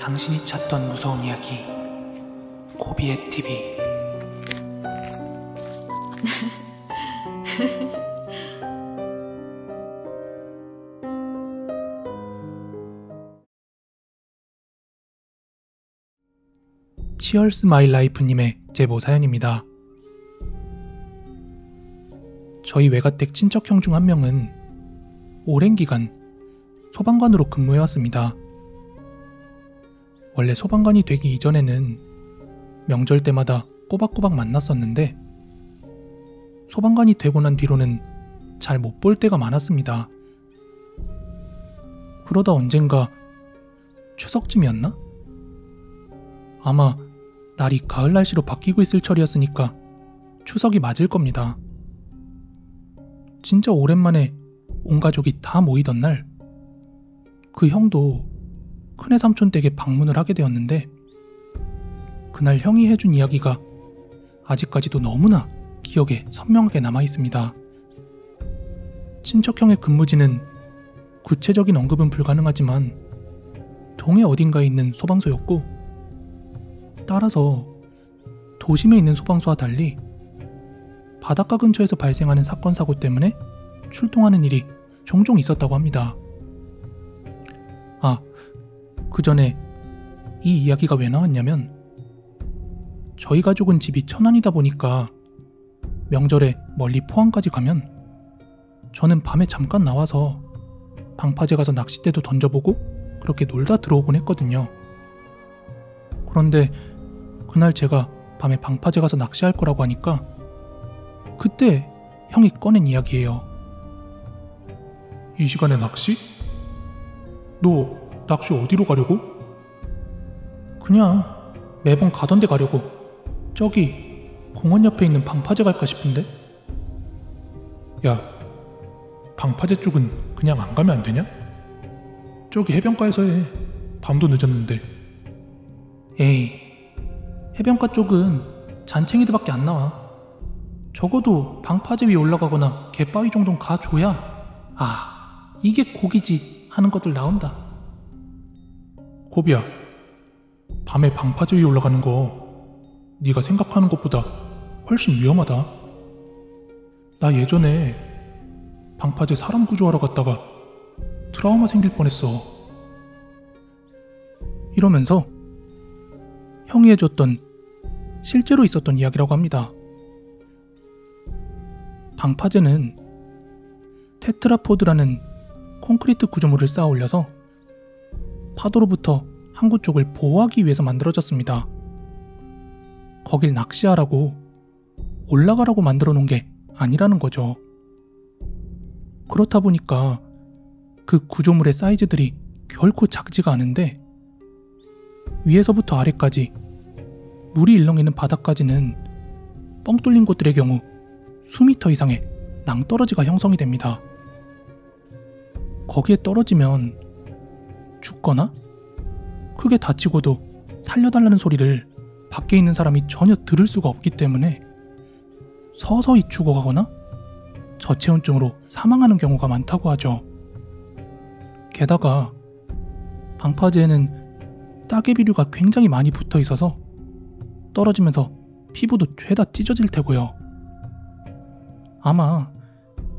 당신이 찾던 무서운 이야기 고비의 TV. 치얼스 마이 라이프님의 제보 사연입니다. 저희 외가댁 친척형 중 한 명은 오랜 기간 소방관으로 근무해왔습니다. 원래 소방관이 되기 이전에는 명절 때마다 꼬박꼬박 만났었는데 소방관이 되고 난 뒤로는 잘 못 볼 때가 많았습니다. 그러다 언젠가 추석쯤이었나? 아마 날이 가을 날씨로 바뀌고 있을 철이었으니까 추석이 맞을 겁니다. 진짜 오랜만에 온 가족이 다 모이던 날, 그 형도 큰애 삼촌 댁에 방문을 하게 되었는데 그날 형이 해준 이야기가 아직까지도 너무나 기억에 선명하게 남아있습니다. 친척형의 근무지는 구체적인 언급은 불가능하지만 동해 어딘가에 있는 소방서였고, 따라서 도심에 있는 소방서와 달리 바닷가 근처에서 발생하는 사건 사고 때문에 출동하는 일이 종종 있었다고 합니다. 그 전에 이 이야기가 왜 나왔냐면, 저희 가족은 집이 천안이다 보니까 명절에 멀리 포항까지 가면 저는 밤에 잠깐 나와서 방파제 가서 낚싯대도 던져보고 그렇게 놀다 들어오곤 했거든요. 그런데 그날 제가 밤에 방파제 가서 낚시할 거라고 하니까 그때 형이 꺼낸 이야기예요. 이 시간에 낚시? 너 낚시 어디로 가려고? 그냥 매번 가던 데 가려고. 저기 공원 옆에 있는 방파제 갈까 싶은데. 야, 방파제 쪽은 그냥 안 가면 안 되냐? 저기 해변가에서 해. 밤도 늦었는데. 에이, 해변가 쪽은 잔챙이들밖에 안 나와. 적어도 방파제 위에 올라가거나 갯바위 정도는 가줘야 이게 고기지 하는 것들 나온다. 고비야, 밤에 방파제 위에 올라가는 거 네가 생각하는 것보다 훨씬 위험하다. 나 예전에 방파제 사람 구조하러 갔다가 트라우마 생길 뻔했어. 이러면서 형이 해줬던 실제로 있었던 이야기라고 합니다. 방파제는 테트라포드라는 콘크리트 구조물을 쌓아 올려서 파도로부터 항구 쪽을 보호하기 위해서 만들어졌습니다. 거길 낚시하라고, 올라가라고 만들어 놓은 게 아니라는 거죠. 그렇다 보니까 그 구조물의 사이즈들이 결코 작지가 않은데 위에서부터 아래까지 물이 일렁이는 바닥까지는 뻥 뚫린 곳들의 경우 수미터 이상의 낭떠러지가 형성이 됩니다. 거기에 떨어지면 죽거나 크게 다치고도 살려달라는 소리를 밖에 있는 사람이 전혀 들을 수가 없기 때문에 서서히 죽어가거나 저체온증으로 사망하는 경우가 많다고 하죠. 게다가 방파제에는 따개비류가 굉장히 많이 붙어 있어서 떨어지면서 피부도 죄다 찢어질 테고요. 아마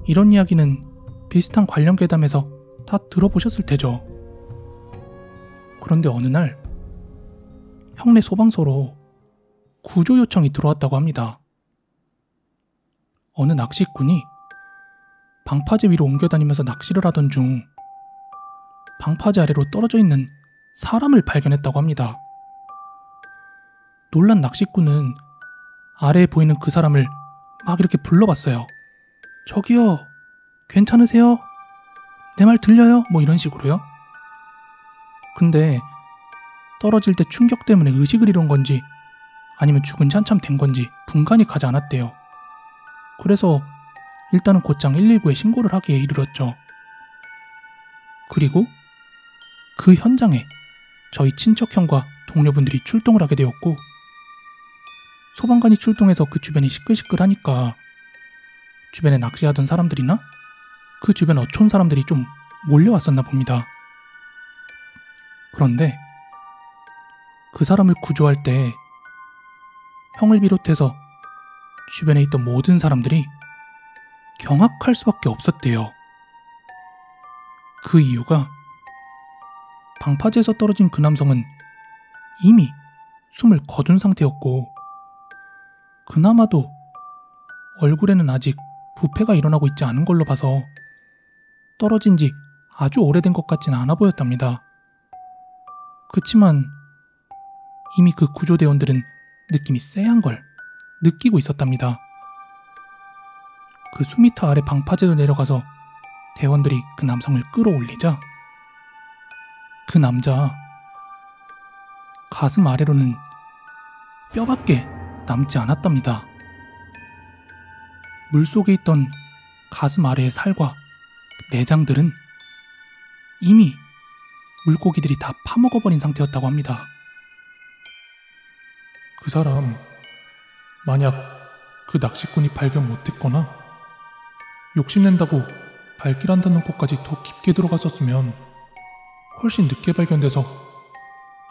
이런 이야기는 비슷한 관련 괴담에서 다 들어보셨을 테죠. 그런데 어느 날 형네 소방서로 구조 요청이 들어왔다고 합니다. 어느 낚시꾼이 방파제 위로 옮겨다니면서 낚시를 하던 중 방파제 아래로 떨어져 있는 사람을 발견했다고 합니다. 놀란 낚시꾼은 아래에 보이는 그 사람을 막 이렇게 불러봤어요. 저기요, 괜찮으세요? 내 말 들려요? 뭐 이런 식으로요. 근데 떨어질 때 충격 때문에 의식을 잃은 건지 아니면 죽은 지 한참 된 건지 분간이 가지 않았대요. 그래서 일단은 곧장 119에 신고를 하기에 이르렀죠. 그리고 그 현장에 저희 친척형과 동료분들이 출동을 하게 되었고, 소방관이 출동해서 그 주변이 시끌시끌하니까 주변에 낚시하던 사람들이나 그 주변 어촌 사람들이 좀 몰려왔었나 봅니다. 그런데 그 사람을 구조할 때 형을 비롯해서 주변에 있던 모든 사람들이 경악할 수밖에 없었대요. 그 이유가 방파제에서 떨어진 그 남성은 이미 숨을 거둔 상태였고, 그나마도 얼굴에는 아직 부패가 일어나고 있지 않은 걸로 봐서 떨어진 지 아주 오래된 것 같진 않아 보였답니다. 그치만 이미 그 구조대원들은 느낌이 쎄한 걸 느끼고 있었답니다. 그 수미터 아래 방파제로 내려가서 대원들이 그 남성을 끌어올리자 그 남자 가슴 아래로는 뼈밖에 남지 않았답니다. 물속에 있던 가슴 아래의 살과 내장들은 이미 물고기들이 다 파먹어버린 상태였다고 합니다. 그 사람, 만약 그 낚시꾼이 발견 못했거나 욕심낸다고 발길한다는 곳까지 더 깊게 들어갔었으면 훨씬 늦게 발견돼서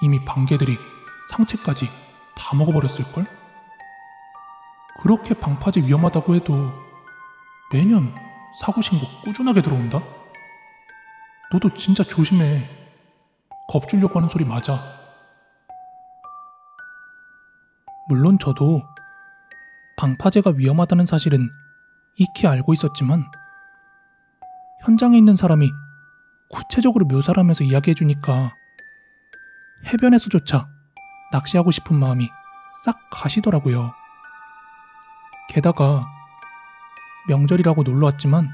이미 방개들이 상체까지 다 먹어버렸을걸? 그렇게 방파제 위험하다고 해도 매년 사고 신고 꾸준하게 들어온다? 너도 진짜 조심해. 겁주려고 하는 소리 맞아. 물론 저도 방파제가 위험하다는 사실은 익히 알고 있었지만 현장에 있는 사람이 구체적으로 묘사를 하면서 이야기해주니까 해변에서조차 낚시하고 싶은 마음이 싹 가시더라고요. 게다가 명절이라고 놀러왔지만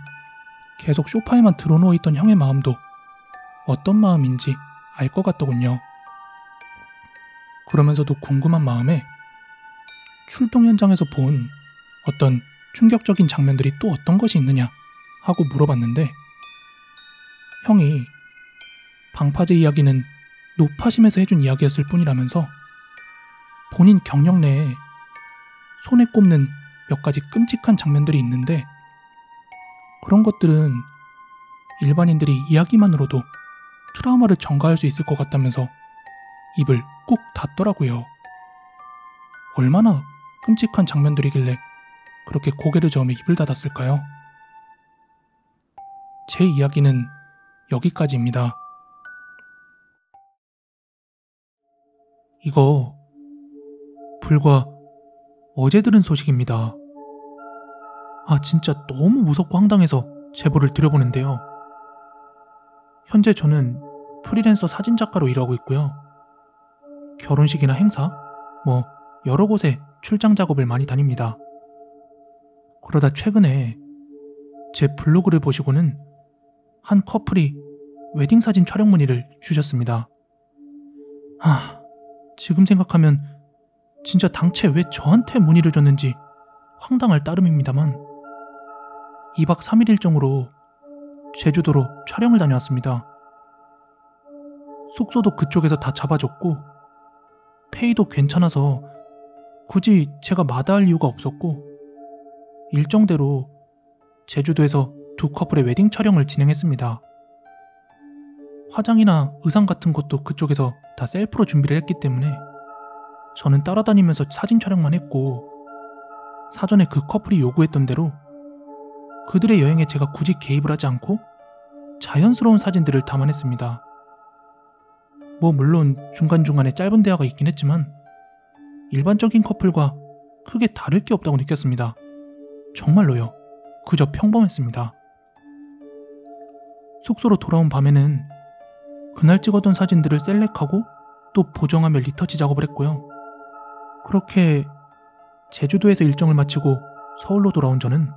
계속 소파에만 드러누워 있던 형의 마음도 어떤 마음인지 알 것 같더군요. 그러면서도 궁금한 마음에 출동 현장에서 본 어떤 충격적인 장면들이 또 어떤 것이 있느냐 하고 물어봤는데 형이 방파제 이야기는 노파심에서 해준 이야기였을 뿐이라면서 본인 경력 내에 손에 꼽는 몇 가지 끔찍한 장면들이 있는데 그런 것들은 일반인들이 이야기만으로도 트라우마를 전가할 수 있을 것 같다면서 입을 꾹 닫더라고요. 얼마나 끔찍한 장면들이길래 그렇게 고개를 저으며 입을 닫았을까요? 제 이야기는 여기까지입니다. 이거 불과 어제 들은 소식입니다. 진짜 너무 무섭고 황당해서 제보를 드려보는데요. 현재 저는 프리랜서 사진작가로 일하고 있고요. 결혼식이나 행사, 여러 곳에 출장 작업을 많이 다닙니다. 그러다 최근에 제 블로그를 보시고는 한 커플이 웨딩 사진 촬영 문의를 주셨습니다. 지금 생각하면 진짜 당최 왜 저한테 문의를 줬는지 황당할 따름입니다만 2박 3일 일정으로 제주도로 촬영을 다녀왔습니다. 숙소도 그쪽에서 다 잡아줬고 페이도 괜찮아서 굳이 제가 마다할 이유가 없었고 일정대로 제주도에서 두 커플의 웨딩 촬영을 진행했습니다. 화장이나 의상 같은 것도 그쪽에서 다 셀프로 준비를 했기 때문에 저는 따라다니면서 사진 촬영만 했고 사전에 그 커플이 요구했던 대로 그들의 여행에 제가 굳이 개입을 하지 않고 자연스러운 사진들을 담아냈습니다. 물론 중간중간에 짧은 대화가 있긴 했지만 일반적인 커플과 크게 다를 게 없다고 느꼈습니다. 정말로요. 그저 평범했습니다. 숙소로 돌아온 밤에는 그날 찍었던 사진들을 셀렉하고 또 보정하며 리터치 작업을 했고요. 그렇게 제주도에서 일정을 마치고 서울로 돌아온 저는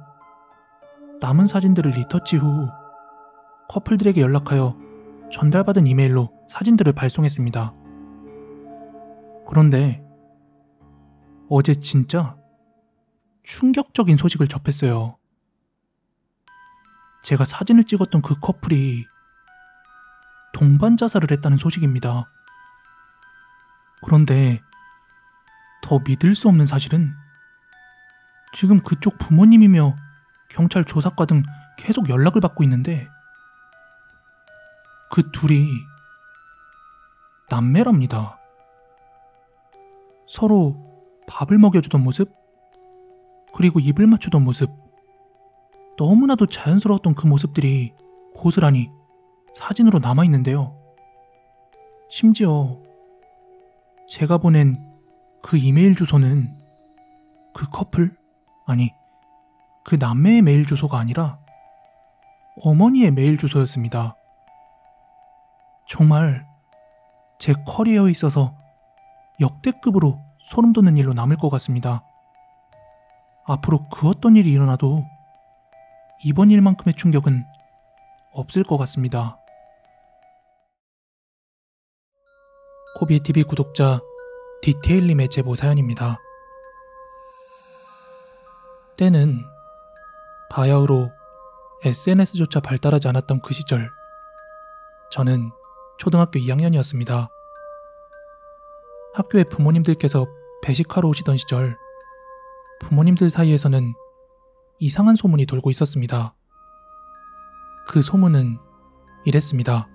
남은 사진들을 리터치 후 커플들에게 연락하여 전달받은 이메일로 사진들을 발송했습니다. 그런데 어제 진짜 충격적인 소식을 접했어요. 제가 사진을 찍었던 그 커플이 동반 자살을 했다는 소식입니다. 그런데 더 믿을 수 없는 사실은 지금 그쪽 부모님이며 경찰 조사과 등 계속 연락을 받고 있는데 그 둘이 남매랍니다. 서로 밥을 먹여주던 모습, 그리고 입을 맞추던 모습, 너무나도 자연스러웠던 그 모습들이 고스란히 사진으로 남아있는데요. 심지어 제가 보낸 그 이메일 주소는 그 커플, 아니 그 남매의 메일 주소가 아니라 어머니의 메일 주소였습니다. 정말 제 커리어에 있어서 역대급으로 소름 돋는 일로 남을 것 같습니다. 앞으로 그 어떤 일이 일어나도 이번 일만큼의 충격은 없을 것 같습니다. 코비TV 구독자 디테일님의 제보 사연입니다. 때는 바야흐로 SNS조차 발달하지 않았던 그 시절, 저는 초등학교 2학년이었습니다. 학교에 부모님들께서 배식하러 오시던 시절, 부모님들 사이에서는 이상한 소문이 돌고 있었습니다. 그 소문은 이랬습니다.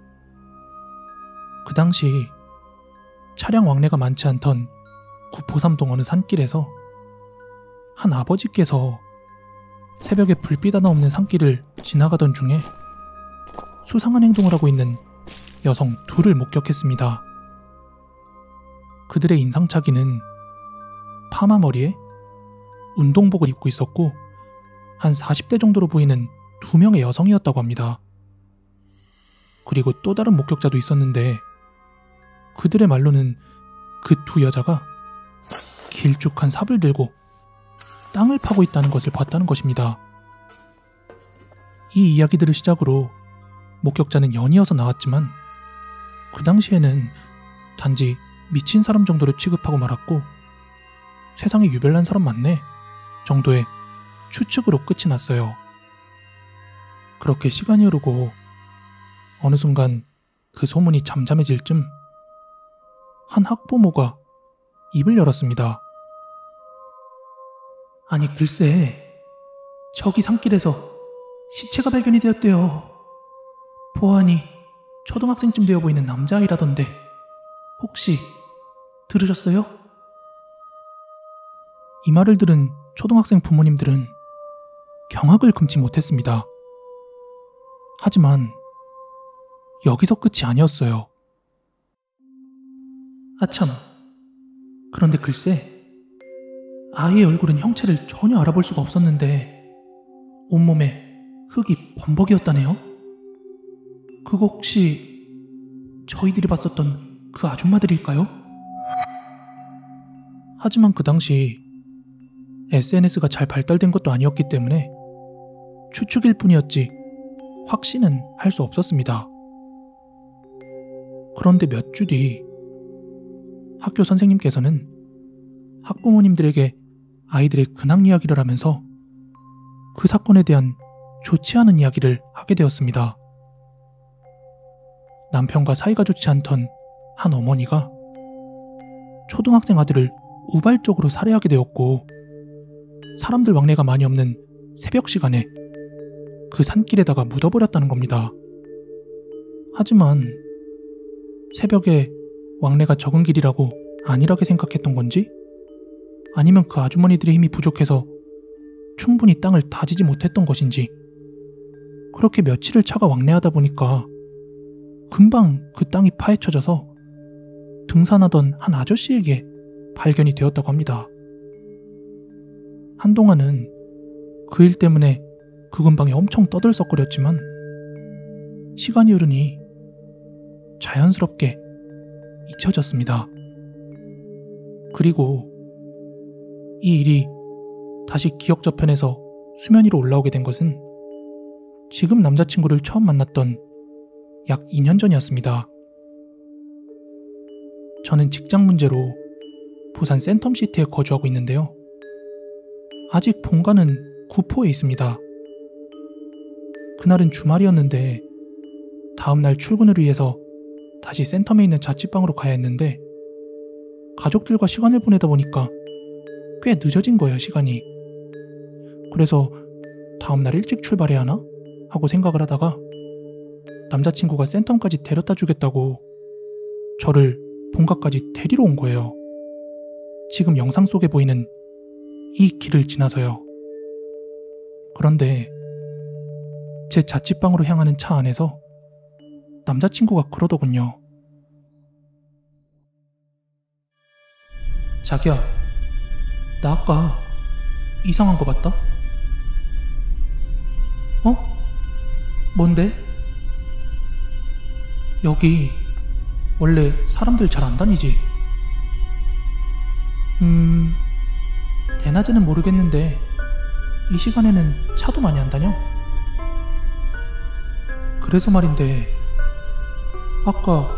그 당시 차량 왕래가 많지 않던 구포삼동 어느 산길에서 한 아버지께서 새벽에 불빛 하나 없는 산길을 지나가던 중에 수상한 행동을 하고 있는 여성 둘을 목격했습니다. 그들의 인상착의는 파마 머리에 운동복을 입고 있었고 한 40대 정도로 보이는 두 명의 여성이었다고 합니다. 그리고 또 다른 목격자도 있었는데 그들의 말로는 그 두 여자가 길쭉한 삽을 들고 땅을 파고 있다는 것을 봤다는 것입니다. 이 이야기들을 시작으로 목격자는 연이어서 나왔지만 그 당시에는 단지 미친 사람 정도로 취급하고 말았고 세상에 유별난 사람 많네 정도의 추측으로 끝이 났어요. 그렇게 시간이 흐르고 어느 순간 그 소문이 잠잠해질 쯤 한 학부모가 입을 열었습니다. 아니 글쎄, 저기 산길에서 시체가 발견이 되었대요. 보아하니 초등학생쯤 되어 보이는 남자아이라던데 혹시 들으셨어요? 이 말을 들은 초등학생 부모님들은 경악을 금치 못했습니다. 하지만 여기서 끝이 아니었어요. 아참, 그런데 글쎄, 아이의 얼굴은 형체를 전혀 알아볼 수가 없었는데 온몸에 흙이 범벅이었다네요. 그거 혹시 저희들이 봤었던 그 아줌마들일까요? 하지만 그 당시 SNS가 잘 발달된 것도 아니었기 때문에 추측일 뿐이었지 확신은 할 수 없었습니다. 그런데 몇 주 뒤 학교 선생님께서는 학부모님들에게 아이들의 근황 이야기를 하면서 그 사건에 대한 좋지 않은 이야기를 하게 되었습니다. 남편과 사이가 좋지 않던 한 어머니가 초등학생 아들을 우발적으로 살해하게 되었고 사람들 왕래가 많이 없는 새벽 시간에 그 산길에다가 묻어버렸다는 겁니다. 하지만 새벽에 왕래가 적은 길이라고 안일하게 생각했던 건지 아니면 그 아주머니들의 힘이 부족해서 충분히 땅을 다지지 못했던 것인지 그렇게 며칠을 차가 왕래하다 보니까 금방 그 땅이 파헤쳐져서 등산하던 한 아저씨에게 발견이 되었다고 합니다. 한동안은 그 일 때문에 그 근방에 엄청 떠들썩거렸지만 시간이 흐르니 자연스럽게 잊혀졌습니다. 그리고 이 일이 다시 기억 저편에서 수면 위로 올라오게 된 것은 지금 남자친구를 처음 만났던 약 2년 전이었습니다. 저는 직장 문제로 부산 센텀시티에 거주하고 있는데요. 아직 본가는 구포에 있습니다. 그날은 주말이었는데 다음날 출근을 위해서 다시 센텀에 있는 자취방으로 가야 했는데 가족들과 시간을 보내다 보니까 꽤 늦어진 거예요, 시간이. 그래서 다음날 일찍 출발해야 하나? 하고 생각을 하다가 남자친구가 센텀까지 데려다 주겠다고 저를 본가까지 데리러 온 거예요. 지금 영상 속에 보이는 이 길을 지나서요. 그런데 제 자취방으로 향하는 차 안에서 남자친구가 그러더군요. 자기야, 나 아까 이상한 거 봤다? 어? 뭔데? 여기 원래 사람들 잘 안 다니지? 대낮에는 모르겠는데 이 시간에는 차도 많이 안 다녀? 그래서 말인데 아까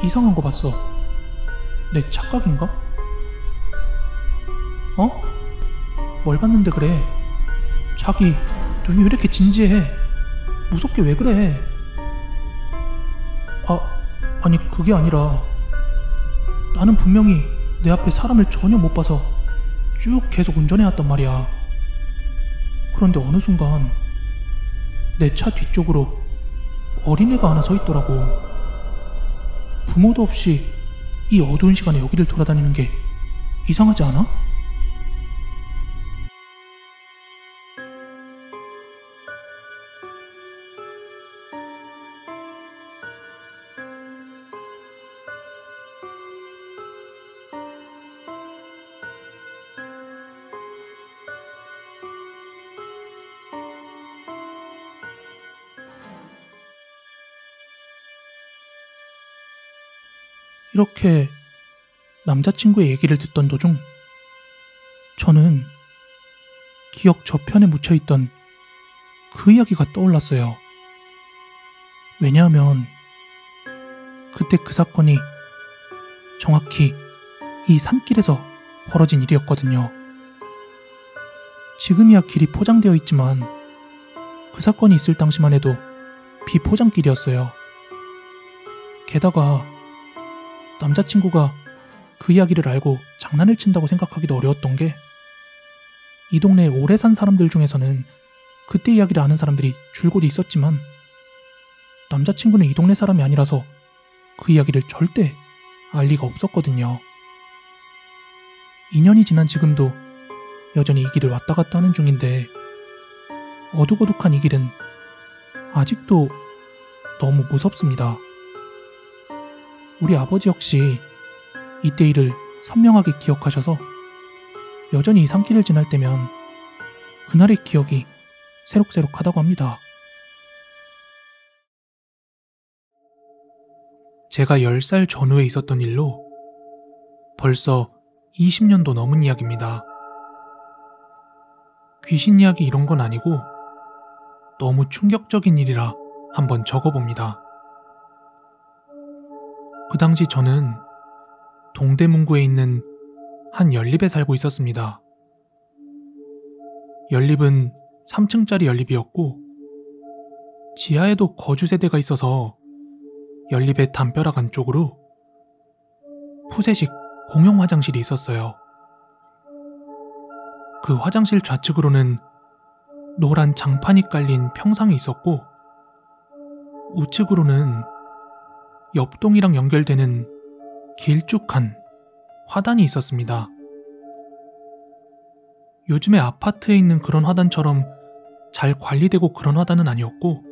이상한 거 봤어. 내 착각인가? 어? 뭘 봤는데 그래? 자기 눈이 왜 이렇게 진지해? 무섭게 왜 그래? 아니 그게 아니라 나는 분명히 내 앞에 사람을 전혀 못 봐서 쭉 계속 운전해왔단 말이야. 그런데 어느 순간 내 차 뒤쪽으로 어린애가 하나 서 있더라고. 부모도 없이 이 어두운 시간에 여기를 돌아다니는 게 이상하지 않아? 이렇게 남자친구의 얘기를 듣던 도중 저는 기억 저편에 묻혀있던 그 이야기가 떠올랐어요. 왜냐하면 그때 그 사건이 정확히 이 산길에서 벌어진 일이었거든요. 지금이야 길이 포장되어 있지만 그 사건이 있을 당시만 해도 비포장길이었어요. 게다가 남자친구가 그 이야기를 알고 장난을 친다고 생각하기도 어려웠던 게 이 동네에 오래 산 사람들 중에서는 그때 이야기를 아는 사람들이 줄곧 있었지만 남자친구는 이 동네 사람이 아니라서 그 이야기를 절대 알 리가 없었거든요. 2년이 지난 지금도 여전히 이 길을 왔다 갔다 하는 중인데 어둑어둑한 이 길은 아직도 너무 무섭습니다. 우리 아버지 역시 이때 일을 선명하게 기억하셔서 여전히 이 산길을 지날 때면 그날의 기억이 새록새록하다고 합니다. 제가 10살 전후에 있었던 일로 벌써 20년도 넘은 이야기입니다. 귀신 이야기 이런 건 아니고 너무 충격적인 일이라 한번 적어봅니다. 그 당시 저는 동대문구에 있는 한 연립에 살고 있었습니다. 연립은 3층짜리 연립이었고 지하에도 거주 세대가 있어서 연립의 담벼락 안쪽으로 푸세식 공용 화장실이 있었어요. 그 화장실 좌측으로는 노란 장판이 깔린 평상이 있었고 우측으로는 옆동이랑 연결되는 길쭉한 화단이 있었습니다. 요즘에 아파트에 있는 그런 화단처럼 잘 관리되고 그런 화단은 아니었고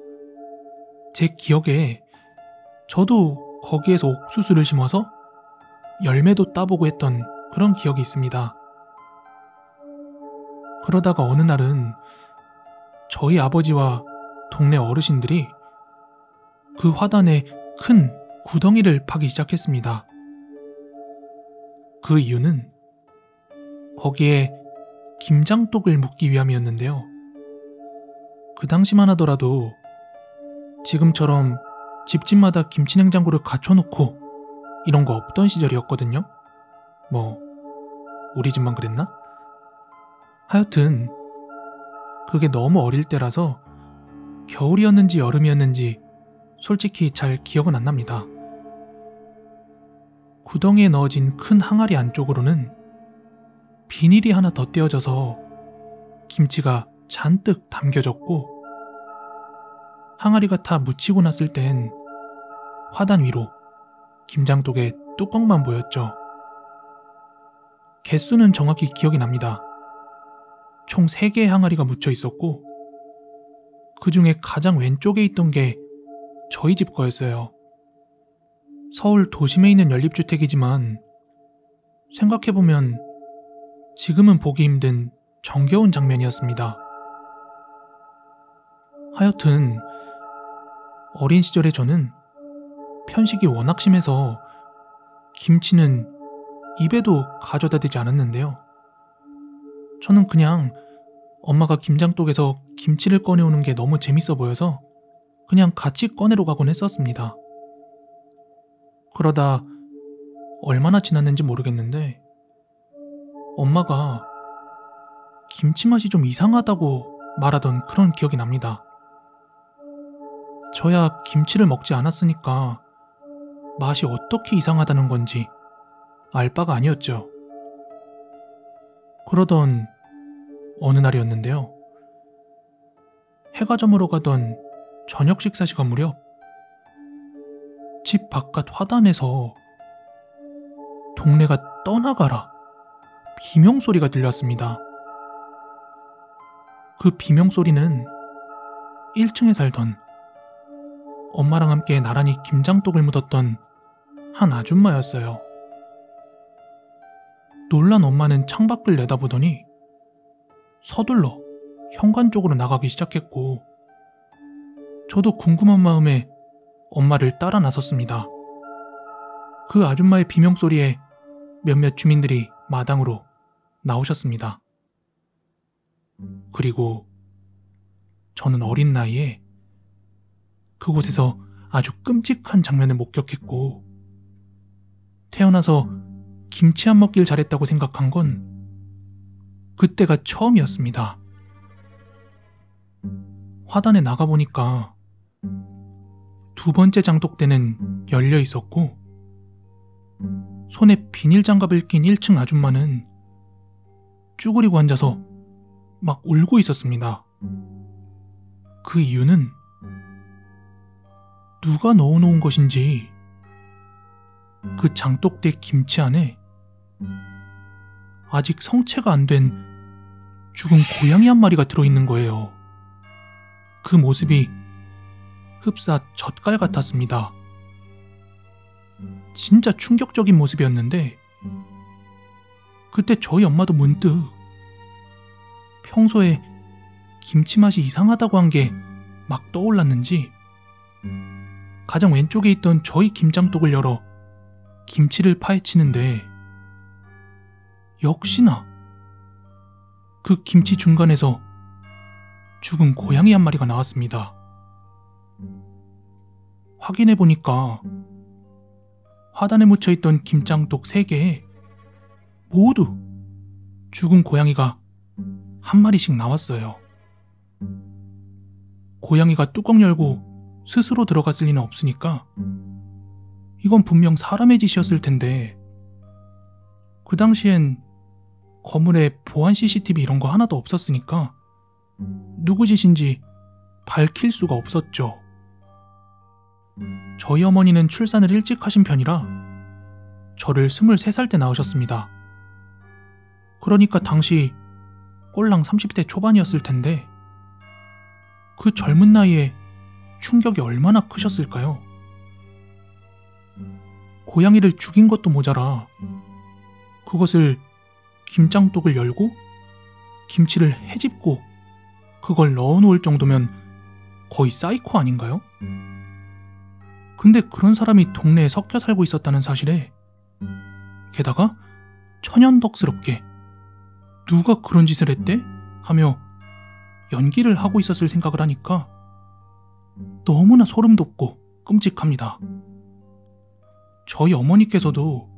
제 기억에 저도 거기에서 옥수수를 심어서 열매도 따보고 했던 그런 기억이 있습니다. 그러다가 어느 날은 저희 아버지와 동네 어르신들이 그 화단에 큰 구덩이를 파기 시작했습니다. 그 이유는 거기에 김장독을 묻기 위함이었는데요. 그 당시만 하더라도 지금처럼 집집마다 김치냉장고를 갖춰놓고 이런 거 없던 시절이었거든요. 뭐 우리 집만 그랬나? 하여튼 그게 너무 어릴 때라서 겨울이었는지 여름이었는지 솔직히 잘 기억은 안 납니다. 구덩이에 넣어진 큰 항아리 안쪽으로는 비닐이 하나 더 떼어져서 김치가 잔뜩 담겨졌고 항아리가 다 묻히고 났을 땐 화단 위로 김장독의 뚜껑만 보였죠. 개수는 정확히 기억이 납니다. 총 3개의 항아리가 묻혀 있었고 그 중에 가장 왼쪽에 있던 게 저희 집 거였어요. 서울 도심에 있는 연립주택이지만 생각해보면 지금은 보기 힘든 정겨운 장면이었습니다. 하여튼 어린 시절의 저는 편식이 워낙 심해서 김치는 입에도 가져다 대지 않았는데요. 저는 그냥 엄마가 김장독에서 김치를 꺼내오는 게 너무 재밌어 보여서 그냥 같이 꺼내러 가곤 했었습니다. 그러다 얼마나 지났는지 모르겠는데 엄마가 김치 맛이 좀 이상하다고 말하던 그런 기억이 납니다. 저야 김치를 먹지 않았으니까 맛이 어떻게 이상하다는 건지 알 바가 아니었죠. 그러던 어느 날이었는데요. 해가 저물어 가던 저녁 식사 시간 무렵 집 바깥 화단에서 동네가 떠나가라 비명소리가 들렸습니다. 그 비명소리는 1층에 살던 엄마랑 함께 나란히 김장독을 묻었던 한 아줌마였어요. 놀란 엄마는 창밖을 내다보더니 서둘러 현관 쪽으로 나가기 시작했고 저도 궁금한 마음에 엄마를 따라 나섰습니다. 그 아줌마의 비명소리에 몇몇 주민들이 마당으로 나오셨습니다. 그리고 저는 어린 나이에 그곳에서 아주 끔찍한 장면을 목격했고 태어나서 김치 안 먹길 잘했다고 생각한 건 그때가 처음이었습니다. 화단에 나가보니까 2번째 장독대는 열려 있었고 손에 비닐 장갑을 낀 1층 아줌마는 쭈그리고 앉아서 막 울고 있었습니다. 그 이유는 누가 넣어놓은 것인지 그 장독대 김치 안에 아직 성체가 안 된 죽은 고양이 한 마리가 들어있는 거예요. 그 모습이 흡사 젓갈 같았습니다. 진짜 충격적인 모습이었는데 그때 저희 엄마도 문득 평소에 김치 맛이 이상하다고 한 게 막 떠올랐는지 가장 왼쪽에 있던 저희 김장독을 열어 김치를 파헤치는데 역시나 그 김치 중간에서 죽은 고양이 한 마리가 나왔습니다. 확인해보니까 화단에 묻혀있던 김장독 3개에 모두 죽은 고양이가 한 마리씩 나왔어요. 고양이가 뚜껑 열고 스스로 들어갔을 리는 없으니까 이건 분명 사람의 짓이었을 텐데 그 당시엔 건물에 보안 CCTV 이런 거 하나도 없었으니까 누구 짓인지 밝힐 수가 없었죠. 저희 어머니는 출산을 일찍 하신 편이라 저를 23살 때 낳으셨습니다. 그러니까 당시 꼴랑 30대 초반이었을 텐데 그 젊은 나이에 충격이 얼마나 크셨을까요? 고양이를 죽인 것도 모자라 그것을 김장독을 열고 김치를 헤집고 그걸 넣어놓을 정도면 거의 사이코 아닌가요? 근데 그런 사람이 동네에 섞여 살고 있었다는 사실에 게다가 천연덕스럽게 누가 그런 짓을 했대? 하며 연기를 하고 있었을 생각을 하니까 너무나 소름 돋고 끔찍합니다. 저희 어머니께서도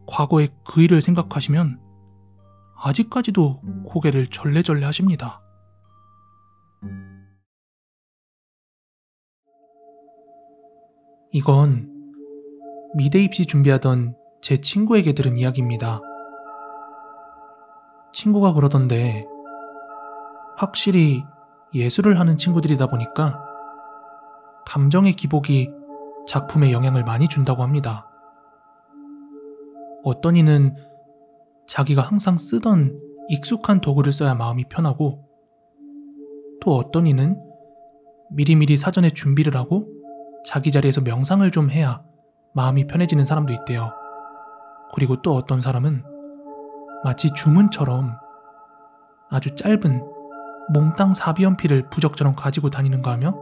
과거의 그 일을 생각하시면 아직까지도 고개를 절레절레 하십니다. 이건 미대 입시 준비하던 제 친구에게 들은 이야기입니다. 친구가 그러던데 확실히 예술을 하는 친구들이다 보니까 감정의 기복이 작품에 영향을 많이 준다고 합니다. 어떤 이는 자기가 항상 쓰던 익숙한 도구를 써야 마음이 편하고, 또 어떤 이는 미리미리 사전에 준비를 하고 자기 자리에서 명상을 좀 해야 마음이 편해지는 사람도 있대요. 그리고 또 어떤 사람은 마치 주문처럼 아주 짧은 몽땅 사비연필을 부적처럼 가지고 다니는가 하며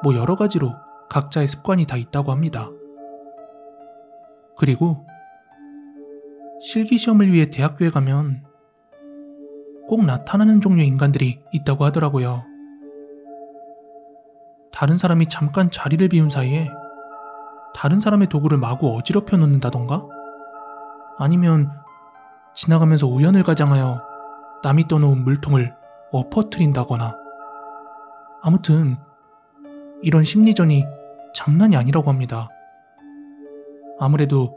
뭐 여러 가지로 각자의 습관이 다 있다고 합니다. 그리고 실기시험을 위해 대학교에 가면 꼭 나타나는 종류의 인간들이 있다고 하더라고요. 다른 사람이 잠깐 자리를 비운 사이에 다른 사람의 도구를 마구 어지럽혀 놓는다던가, 아니면 지나가면서 우연을 가장하여 남이 떠놓은 물통을 엎어뜨린다거나, 아무튼 이런 심리전이 장난이 아니라고 합니다. 아무래도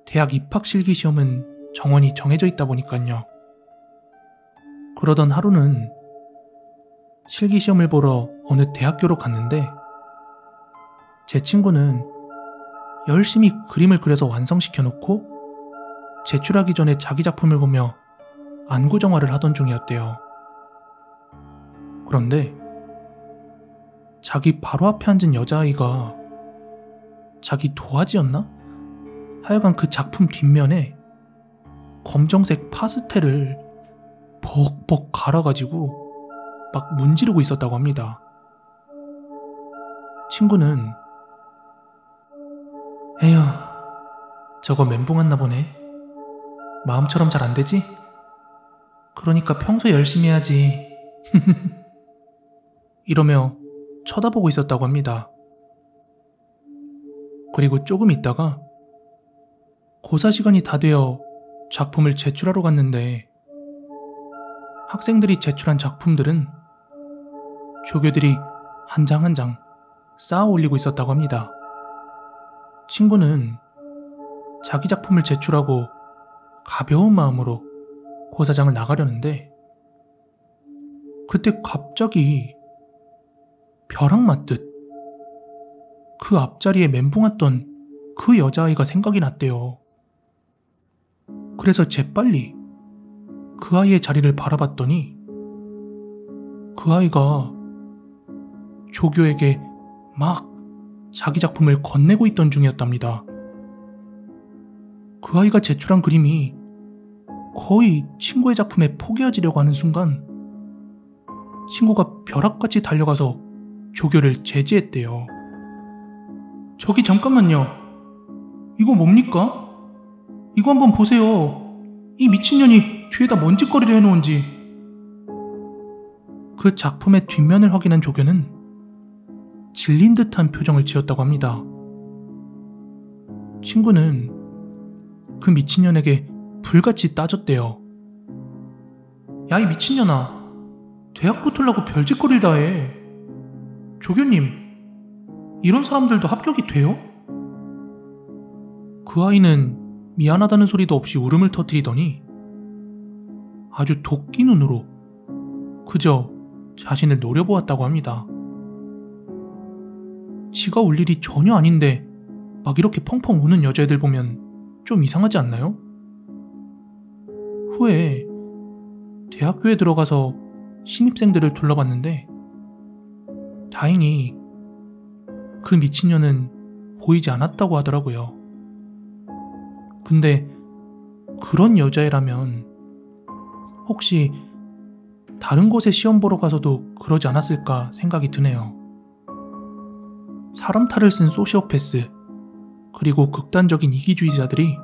대학 입학 실기시험은 정원이 정해져 있다 보니까요. 그러던 하루는 실기시험을 보러 어느 대학교로 갔는데, 제 친구는 열심히 그림을 그려서 완성시켜 놓고 제출하기 전에 자기 작품을 보며 안구정화를 하던 중이었대요. 그런데 자기 바로 앞에 앉은 여자아이가 자기 도화지였나? 하여간 그 작품 뒷면에 검정색 파스텔을 벅벅 갈아가지고 막 문지르고 있었다고 합니다. 친구는 에휴, 저거 멘붕 왔나 보네. 마음처럼 잘 안 되지? 그러니까 평소에 열심히 해야지. 이러며 쳐다보고 있었다고 합니다. 그리고 조금 있다가 고사 시간이 다 되어 작품을 제출하러 갔는데, 학생들이 제출한 작품들은 조교들이 한 장 한 장 쌓아 올리고 있었다고 합니다. 친구는 자기 작품을 제출하고 가벼운 마음으로 고사장을 나가려는데, 그때 갑자기 벼락 맞듯 그 앞자리에 멘붕 왔던 그 여자아이가 생각이 났대요. 그래서 재빨리 그 아이의 자리를 바라봤더니 그 아이가 조교에게 막 자기 작품을 건네고 있던 중이었답니다. 그 아이가 제출한 그림이 거의 친구의 작품에 포개어지려고 하는 순간 친구가 벼락같이 달려가서 조교를 제지했대요. 저기 잠깐만요. 이거 뭡니까? 이거 한번 보세요. 이 미친년이 뒤에다 먼지거리를 해놓은지. 그 작품의 뒷면을 확인한 조교는 질린 듯한 표정을 지었다고 합니다. 친구는 그 미친년에게 불같이 따졌대요. 야, 이 미친년아, 대학 붙으려고 별짓거리를 다 해. 조교님, 이런 사람들도 합격이 돼요? 그 아이는 미안하다는 소리도 없이 울음을 터뜨리더니 아주 도끼 눈으로 그저 자신을 노려보았다고 합니다. 지가 울 일이 전혀 아닌데 막 이렇게 펑펑 우는 여자애들 보면 좀 이상하지 않나요? 후에 대학교에 들어가서 신입생들을 둘러봤는데 다행히 그 미친년은 보이지 않았다고 하더라고요. 근데 그런 여자애라면 혹시 다른 곳에 시험 보러 가서도 그러지 않았을까 생각이 드네요. 사람 탈을 쓴 소시오패스, 그리고 극단적인 이기주의자들이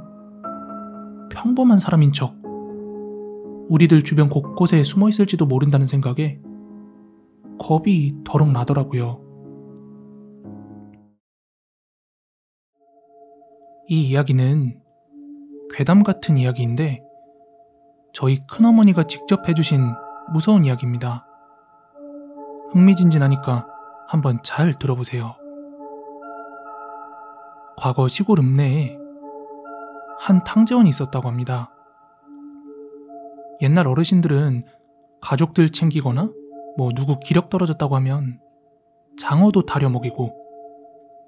평범한 사람인 척 우리들 주변 곳곳에 숨어 있을지도 모른다는 생각에 겁이 더럭 나더라고요. 이 이야기는 괴담 같은 이야기인데 저희 큰어머니가 직접 해주신 무서운 이야기입니다. 흥미진진하니까 한번 잘 들어보세요. 과거 시골 읍내에 한 탕제원이 있었다고 합니다. 옛날 어르신들은 가족들 챙기거나 뭐 누구 기력 떨어졌다고 하면 장어도 다려 먹이고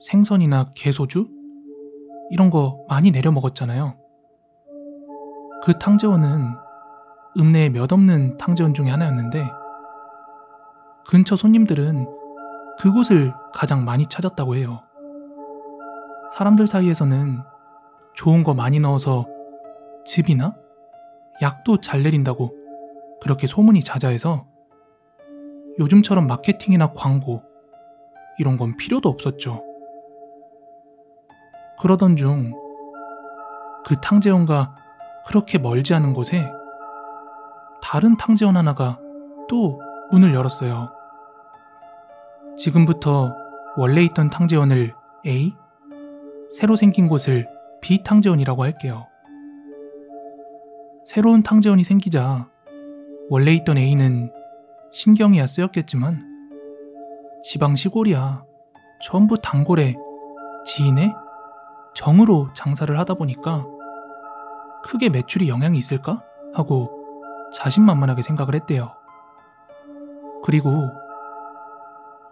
생선이나 게소주 이런 거 많이 내려 먹었잖아요. 그 탕제원은 읍내에 몇 없는 탕제원 중에 하나였는데 근처 손님들은 그곳을 가장 많이 찾았다고 해요. 사람들 사이에서는 좋은 거 많이 넣어서 즙이나 약도 잘 내린다고 그렇게 소문이 자자해서 요즘처럼 마케팅이나 광고 이런 건 필요도 없었죠. 그러던 중 그 탕제원과 그렇게 멀지 않은 곳에 다른 탕제원 하나가 또 문을 열었어요. 지금부터 원래 있던 탕제원을 A, 새로 생긴 곳을 B 탕제원이라고 할게요. 새로운 탕제원이 생기자 원래 있던 A는 신경이야 쓰였겠지만 지방 시골이야 전부 단골에 지인의 정으로 장사를 하다 보니까 크게 매출이 영향이 있을까? 하고 자신만만하게 생각을 했대요. 그리고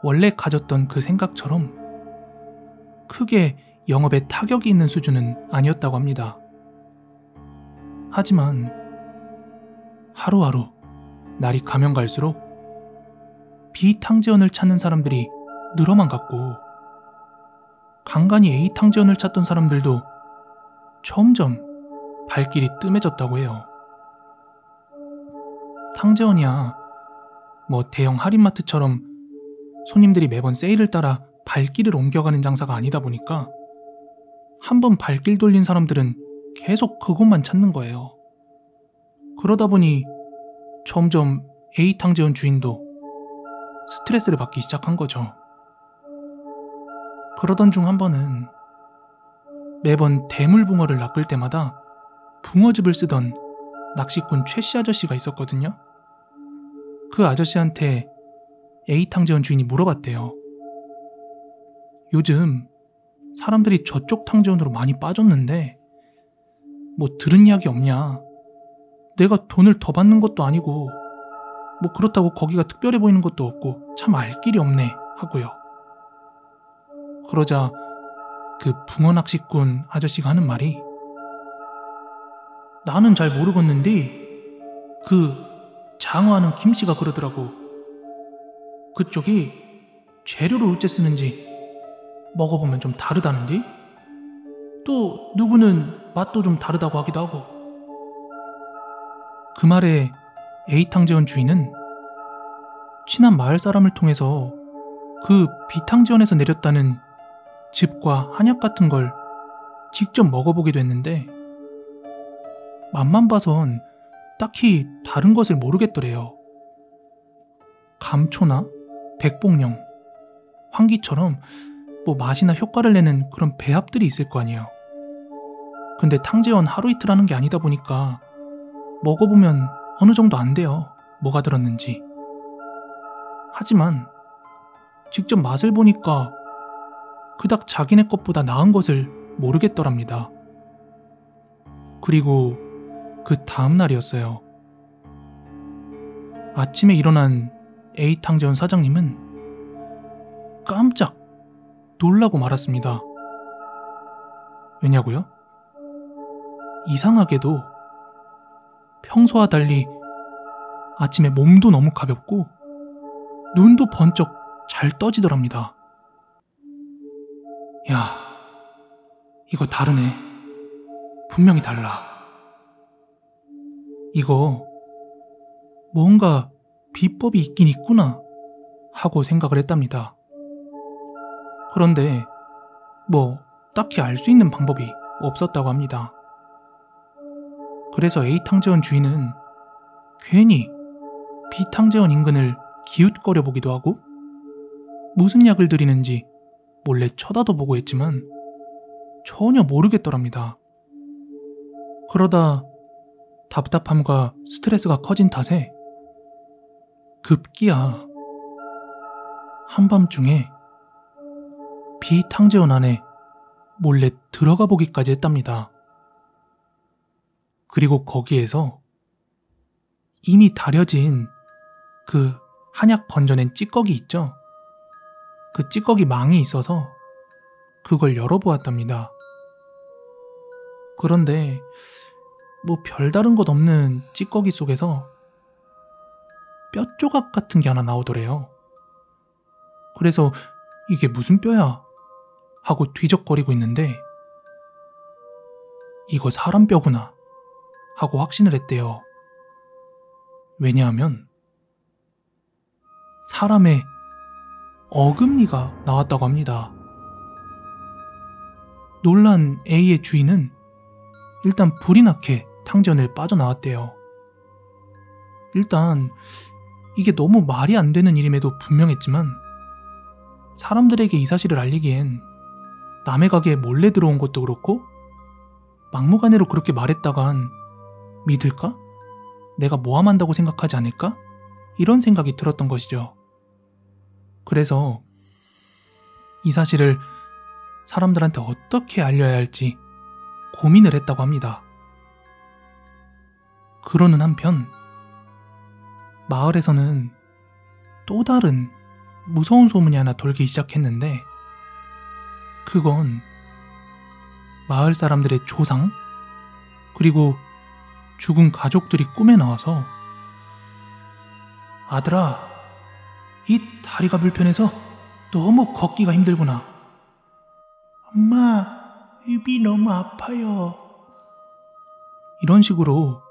원래 가졌던 그 생각처럼 크게 영업에 타격이 있는 수준은 아니었다고 합니다. 하지만 하루하루 날이 가면 갈수록 B탕제원을 찾는 사람들이 늘어만 갔고 간간히 A탕제원을 찾던 사람들도 점점 발길이 뜸해졌다고 해요. 탕제원이야 뭐 대형 할인마트처럼 손님들이 매번 세일을 따라 발길을 옮겨가는 장사가 아니다 보니까 한번 발길 돌린 사람들은 계속 그곳만 찾는 거예요. 그러다 보니 점점 A탕제원 주인도 스트레스를 받기 시작한 거죠. 그러던 중 한 번은 매번 대물붕어를 낚을 때마다 붕어즙을 쓰던 낚시꾼 최씨 아저씨가 있었거든요. 그 아저씨한테 A탕제원 주인이 물어봤대요. 요즘 사람들이 저쪽 탕제원으로 많이 빠졌는데 뭐 들은 이야기 없냐? 내가 돈을 더 받는 것도 아니고 뭐 그렇다고 거기가 특별해 보이는 것도 없고 참 알 길이 없네 하고요. 그러자 그 붕어 낚시꾼 아저씨가 하는 말이 나는 잘 모르겠는데 그 장어하는 김씨가 그러더라고. 그쪽이 재료를 어째 쓰는지 먹어보면 좀 다르다는데 또 누구는 맛도 좀 다르다고 하기도 하고. 그 말에 A탕제원 주인은 친한 마을 사람을 통해서 그 B탕제원에서 내렸다는 즙과 한약 같은 걸 직접 먹어보기도 했는데 맛만 봐선 딱히 다른 것을 모르겠더래요. 감초나 백봉령, 황기처럼 뭐 맛이나 효과를 내는 그런 배합들이 있을 거 아니에요. 근데 탕제원 하루 이틀 하는 게 아니다 보니까 먹어보면 어느 정도 안 돼요. 뭐가 들었는지. 하지만 직접 맛을 보니까 그닥 자기네 것보다 나은 것을 모르겠더랍니다. 그리고 그 다음 날이었어요. 아침에 일어난 A탕제원 사장님은 깜짝 놀라고 말았습니다. 왜냐고요? 이상하게도 평소와 달리 아침에 몸도 너무 가볍고 눈도 번쩍 잘 떠지더랍니다. 야, 이거 다르네. 분명히 달라. 이거 뭔가 비법이 있긴 있구나 하고 생각을 했답니다. 그런데 뭐 딱히 알 수 있는 방법이 없었다고 합니다. 그래서 A탕제원 주인은 괜히 B탕제원 인근을 기웃거려 보기도 하고 무슨 약을 들이는지 몰래 쳐다도 보고 했지만 전혀 모르겠더랍니다. 그러다 답답함과 스트레스가 커진 탓에 급기야 한밤중에 B탕제원 안에 몰래 들어가 보기까지 했답니다. 그리고 거기에서 이미 다려진 그 한약 건져낸 찌꺼기 있죠? 그 찌꺼기 망이 있어서 그걸 열어보았답니다. 그런데 뭐 별다른 것 없는 찌꺼기 속에서 뼈 조각 같은 게 하나 나오더래요. 그래서 이게 무슨 뼈야? 하고 뒤적거리고 있는데 이거 사람 뼈구나 하고 확신을 했대요. 왜냐하면 사람의 어금니가 나왔다고 합니다. 놀란 A의 주인은 일단 불이 나게 탕전을 빠져나왔대요. 일단 이게 너무 말이 안 되는 일임에도 분명했지만 사람들에게 이 사실을 알리기엔 남의 가게에 몰래 들어온 것도 그렇고 막무가내로 그렇게 말했다간 믿을까? 내가 모함한다고 생각하지 않을까? 이런 생각이 들었던 것이죠. 그래서 이 사실을 사람들한테 어떻게 알려야 할지 고민을 했다고 합니다. 그러는 한편 마을에서는 또 다른 무서운 소문이 하나 돌기 시작했는데 그건 마을 사람들의 조상 그리고 죽은 가족들이 꿈에 나와서 아들아, 이 다리가 불편해서 너무 걷기가 힘들구나. 엄마, 입이 너무 아파요. 이런 식으로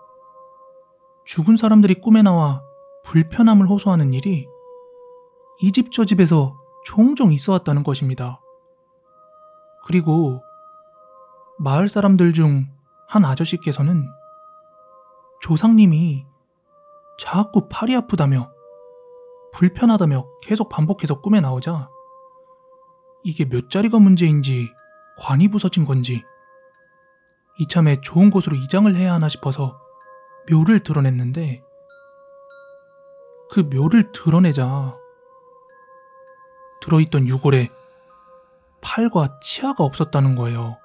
죽은 사람들이 꿈에 나와 불편함을 호소하는 일이 이 집 저 집에서 종종 있어 왔다는 것입니다. 그리고 마을 사람들 중 한 아저씨께서는 조상님이 자꾸 팔이 아프다며 불편하다며 계속 반복해서 꿈에 나오자 이게 몇 자리가 문제인지 관이 부서진 건지 이참에 좋은 곳으로 이장을 해야 하나 싶어서 묘를 드러냈는데 그 묘를 드러내자 들어있던 유골에 팔과 치아가 없었다는 거예요.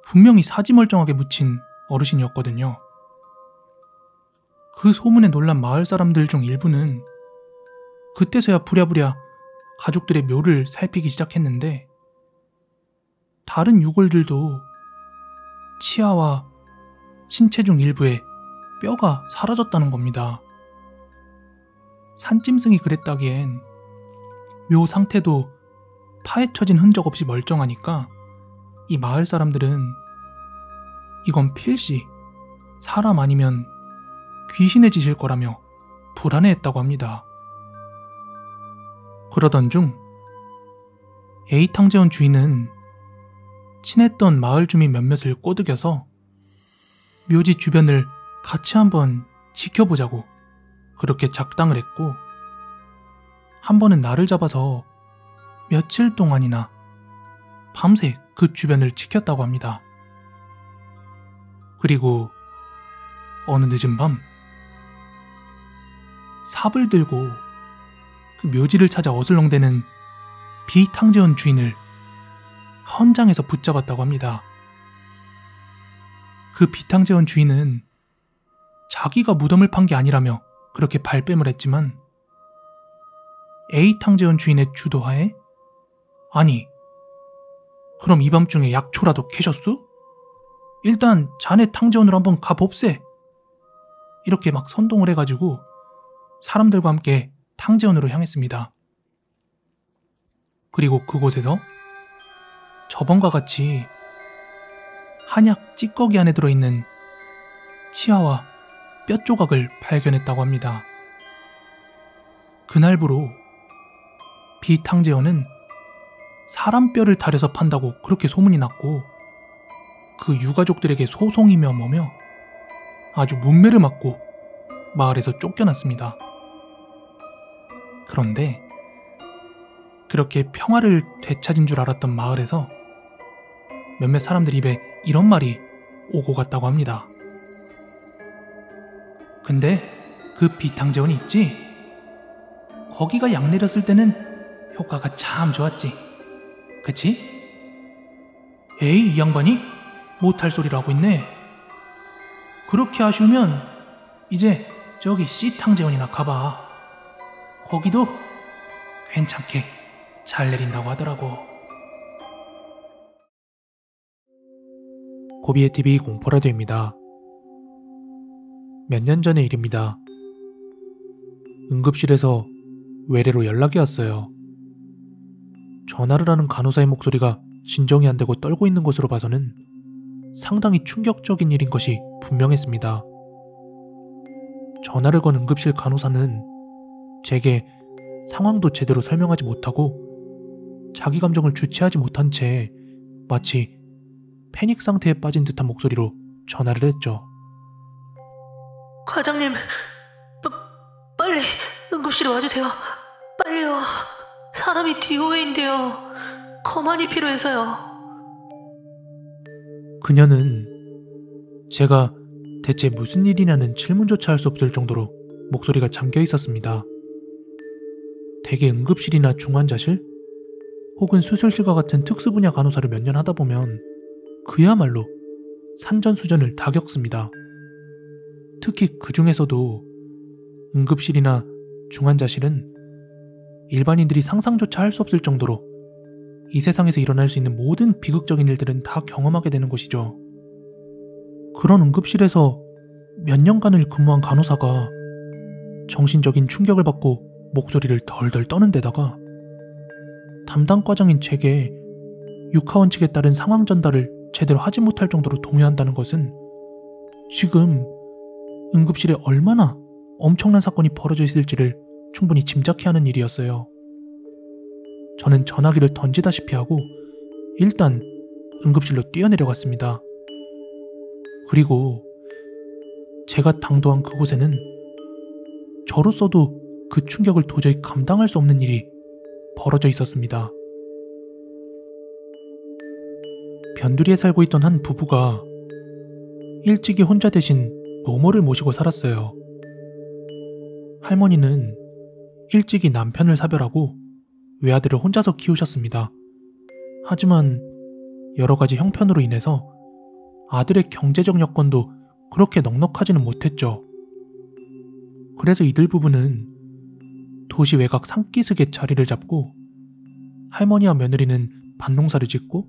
분명히 사지멀쩡하게 묻힌 어르신이었거든요. 그 소문에 놀란 마을 사람들 중 일부는 그때서야 부랴부랴 가족들의 묘를 살피기 시작했는데 다른 유골들도 치아와 신체 중 일부에 뼈가 사라졌다는 겁니다. 산짐승이 그랬다기엔 묘 상태도 파헤쳐진 흔적 없이 멀쩡하니까 이 마을 사람들은 이건 필시 사람 아니면 귀신의 짓일 거라며 불안해했다고 합니다. 그러던 중 A 탕제원 주인은 친했던 마을 주민 몇몇을 꼬드겨서 묘지 주변을 같이 한번 지켜보자고 그렇게 작당을 했고 한 번은 날을 잡아서 며칠 동안이나 밤새 그 주변을 지켰다고 합니다. 그리고 어느 늦은 밤 삽을 들고 그 묘지를 찾아 어슬렁대는 비탕제원 주인을 현장에서 붙잡았다고 합니다. 그 비탕제원 주인은 자기가 무덤을 판 게 아니라며 그렇게 발뺌을 했지만 A 탕제원 주인의 주도하에 아니 그럼 이 밤중에 약초라도 캐셨수? 일단 자네 탕제원으로 한번 가봅세. 이렇게 막 선동을 해가지고 사람들과 함께 탕제원으로 향했습니다. 그리고 그곳에서 저번과 같이 한약 찌꺼기 안에 들어있는 치아와 뼈 조각을 발견했다고 합니다. 그날부로 비탕제원은 사람 뼈를 다려서 판다고 그렇게 소문이 났고 그 유가족들에게 소송이며 뭐며 아주 문매를 맞고 마을에서 쫓겨났습니다. 그런데 그렇게 평화를 되찾은 줄 알았던 마을에서 몇몇 사람들 입에 이런 말이 오고 갔다고 합니다. 근데 그 비탕제원이 있지? 거기가 약 내렸을 때는 효과가 참 좋았지. 그치? 에이, 이 양반이 못할 소리를 하고 있네. 그렇게 아쉬우면 이제 저기 C탕제원이나 가봐. 거기도 괜찮게 잘 내린다고 하더라고. 고비의 TV 공포라디오입니다. 몇 년 전의 일입니다. 응급실에서 외래로 연락이 왔어요. 전화를 하는 간호사의 목소리가 진정이 안 되고 떨고 있는 것으로 봐서는 상당히 충격적인 일인 것이 분명했습니다. 전화를 건 응급실 간호사는 제게 상황도 제대로 설명하지 못하고 자기 감정을 주체하지 못한 채 마치 패닉 상태에 빠진 듯한 목소리로 전화를 했죠. 과장님, 빨리 응급실에 와주세요. 빨리요. 사람이 DOA인데요. 거만이 필요해서요. 그녀는 제가 대체 무슨 일이냐는 질문조차 할 수 없을 정도로 목소리가 잠겨 있었습니다. 대개 응급실이나 중환자실 혹은 수술실과 같은 특수분야 간호사를 몇 년 하다 보면 그야말로 산전수전을 다 겪습니다. 특히 그 중에서도 응급실이나 중환자실은 일반인들이 상상조차 할 수 없을 정도로 이 세상에서 일어날 수 있는 모든 비극적인 일들은 다 경험하게 되는 곳이죠. 그런 응급실에서 몇 년간을 근무한 간호사가 정신적인 충격을 받고 목소리를 덜덜 떠는 데다가 담당 과장인 제게 육하원칙에 따른 상황 전달을 제대로 하지 못할 정도로 동요한다는 것은 지금 응급실에 얼마나 엄청난 사건이 벌어져 있을지를 충분히 짐작케 하는 일이었어요. 저는 전화기를 던지다시피 하고 일단 응급실로 뛰어내려갔습니다. 그리고 제가 당도한 그곳에는 저로서도 그 충격을 도저히 감당할 수 없는 일이 벌어져 있었습니다. 변두리에 살고 있던 한 부부가 일찍이 혼자 대신 노모를 모시고 살았어요. 할머니는 일찍이 남편을 사별하고 외아들을 혼자서 키우셨습니다. 하지만 여러 가지 형편으로 인해서 아들의 경제적 여건도 그렇게 넉넉하지는 못했죠. 그래서 이들 부부는 도시 외곽 산기슭에 자리를 잡고 할머니와 며느리는 밭농사를 짓고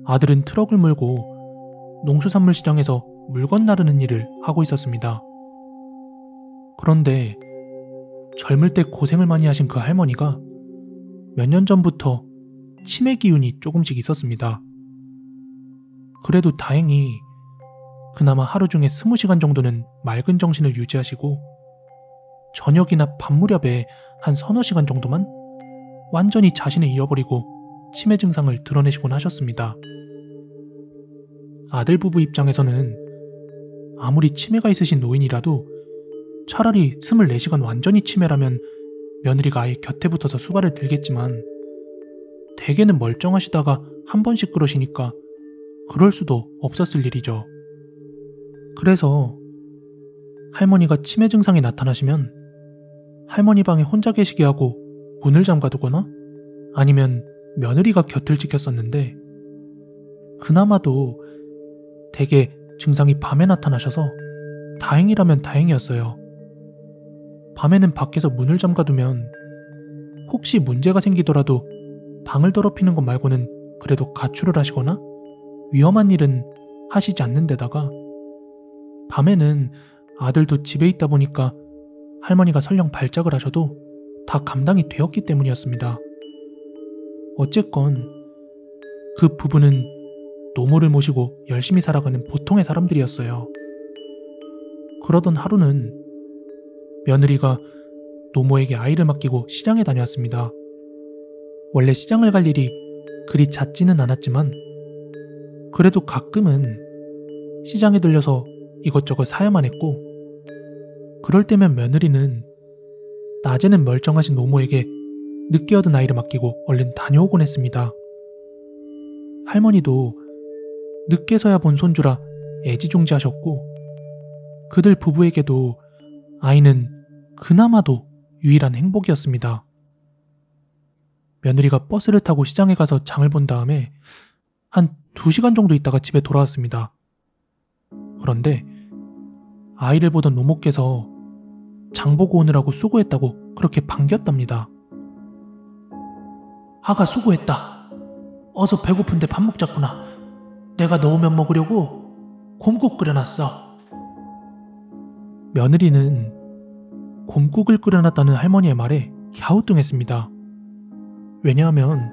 아들은 트럭을 몰고 농수산물 시장에서 물건 나르는 일을 하고 있었습니다. 그런데 젊을 때 고생을 많이 하신 그 할머니가 몇 년 전부터 치매 기운이 조금씩 있었습니다. 그래도 다행히 그나마 하루 중에 20시간 정도는 맑은 정신을 유지하시고 저녁이나 밤 무렵에 한 서너 시간 정도만 완전히 자신을 잃어버리고 치매 증상을 드러내시곤 하셨습니다. 아들 부부 입장에서는 아무리 치매가 있으신 노인이라도 차라리 24시간 완전히 치매라면 며느리가 아예 곁에 붙어서 수발을 들겠지만 대개는 멀쩡하시다가 한 번씩 그러시니까 그럴 수도 없었을 일이죠. 그래서 할머니가 치매 증상이 나타나시면 할머니 방에 혼자 계시게 하고 문을 잠가두거나 아니면 며느리가 곁을 지켰었는데 그나마도 대개 증상이 밤에 나타나셔서 다행이라면 다행이었어요. 밤에는 밖에서 문을 잠가두면 혹시 문제가 생기더라도 방을 더럽히는 것 말고는 그래도 가출을 하시거나 위험한 일은 하시지 않는 데다가 밤에는 아들도 집에 있다 보니까 할머니가 설령 발작을 하셔도 다 감당이 되었기 때문이었습니다. 어쨌건 그 부부는 노모를 모시고 열심히 살아가는 보통의 사람들이었어요. 그러던 하루는 며느리가 노모에게 아이를 맡기고 시장에 다녀왔습니다. 원래 시장을 갈 일이 그리 잦지는 않았지만 그래도 가끔은 시장에 들려서 이것저것 사야만 했고 그럴 때면 며느리는 낮에는 멀쩡하신 노모에게 늦게 얻은 아이를 맡기고 얼른 다녀오곤 했습니다. 할머니도 늦게서야 본 손주라 애지중지하셨고 그들 부부에게도 아이는 그나마도 유일한 행복이었습니다. 며느리가 버스를 타고 시장에 가서 장을 본 다음에 한 2시간 정도 있다가 집에 돌아왔습니다. 그런데 아이를 보던 노모께서 장 보고 오느라고 수고했다고 그렇게 반겼답니다. 아가 수고했다. 어서 배고픈데 밥 먹자꾸나. 내가 넣으면 먹으려고 곰국 끓여놨어. 며느리는 곰국을 끓여놨다는 할머니의 말에 갸우뚱했습니다. 왜냐하면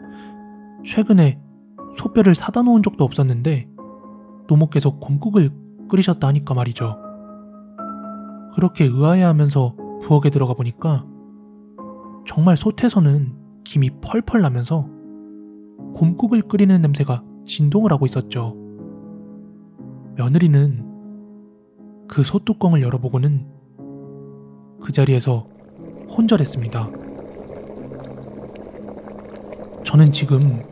최근에 소뼈를 사다 놓은 적도 없었는데 노모께서 곰국을 끓이셨다 하니까 말이죠. 그렇게 의아해하면서 부엌에 들어가 보니까 정말 솥에서는 김이 펄펄 나면서 곰국을 끓이는 냄새가 진동을 하고 있었죠. 며느리는 그 솥뚜껑을 열어보고는 그 자리에서 혼절했습니다. 저는 지금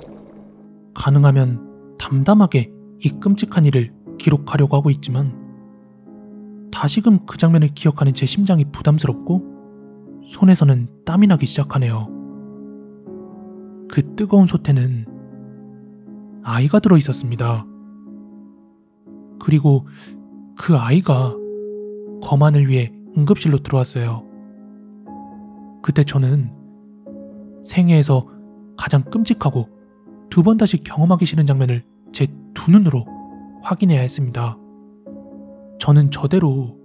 가능하면 담담하게 이 끔찍한 일을 기록하려고 하고 있지만 다시금 그 장면을 기억하는 제 심장이 부담스럽고 손에서는 땀이 나기 시작하네요. 그 뜨거운 솥에는 아이가 들어있었습니다. 그리고 그 아이가 거만을 위해 응급실로 들어왔어요. 그때 저는 생애에서 가장 끔찍하고 두 번 다시 경험하기 싫은 장면을 제 두 눈으로 확인해야 했습니다. 저는 저대로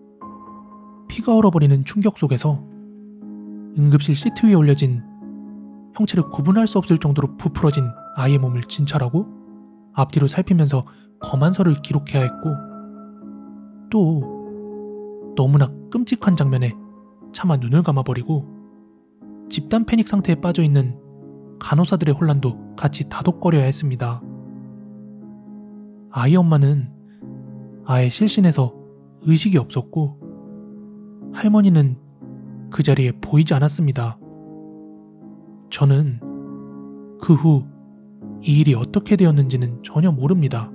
피가 얼어버리는 충격 속에서 응급실 시트 위에 올려진 형체를 구분할 수 없을 정도로 부풀어진 아이의 몸을 진찰하고 앞뒤로 살피면서 거만서를 기록해야 했고 또 너무나 끔찍한 장면에 차마 눈을 감아버리고 집단 패닉 상태에 빠져있는 간호사들의 혼란도 같이 다독거려야 했습니다. 아이 엄마는 아예 실신해서 의식이 없었고 할머니는 그 자리에 보이지 않았습니다. 저는 그 후 이 일이 어떻게 되었는지는 전혀 모릅니다.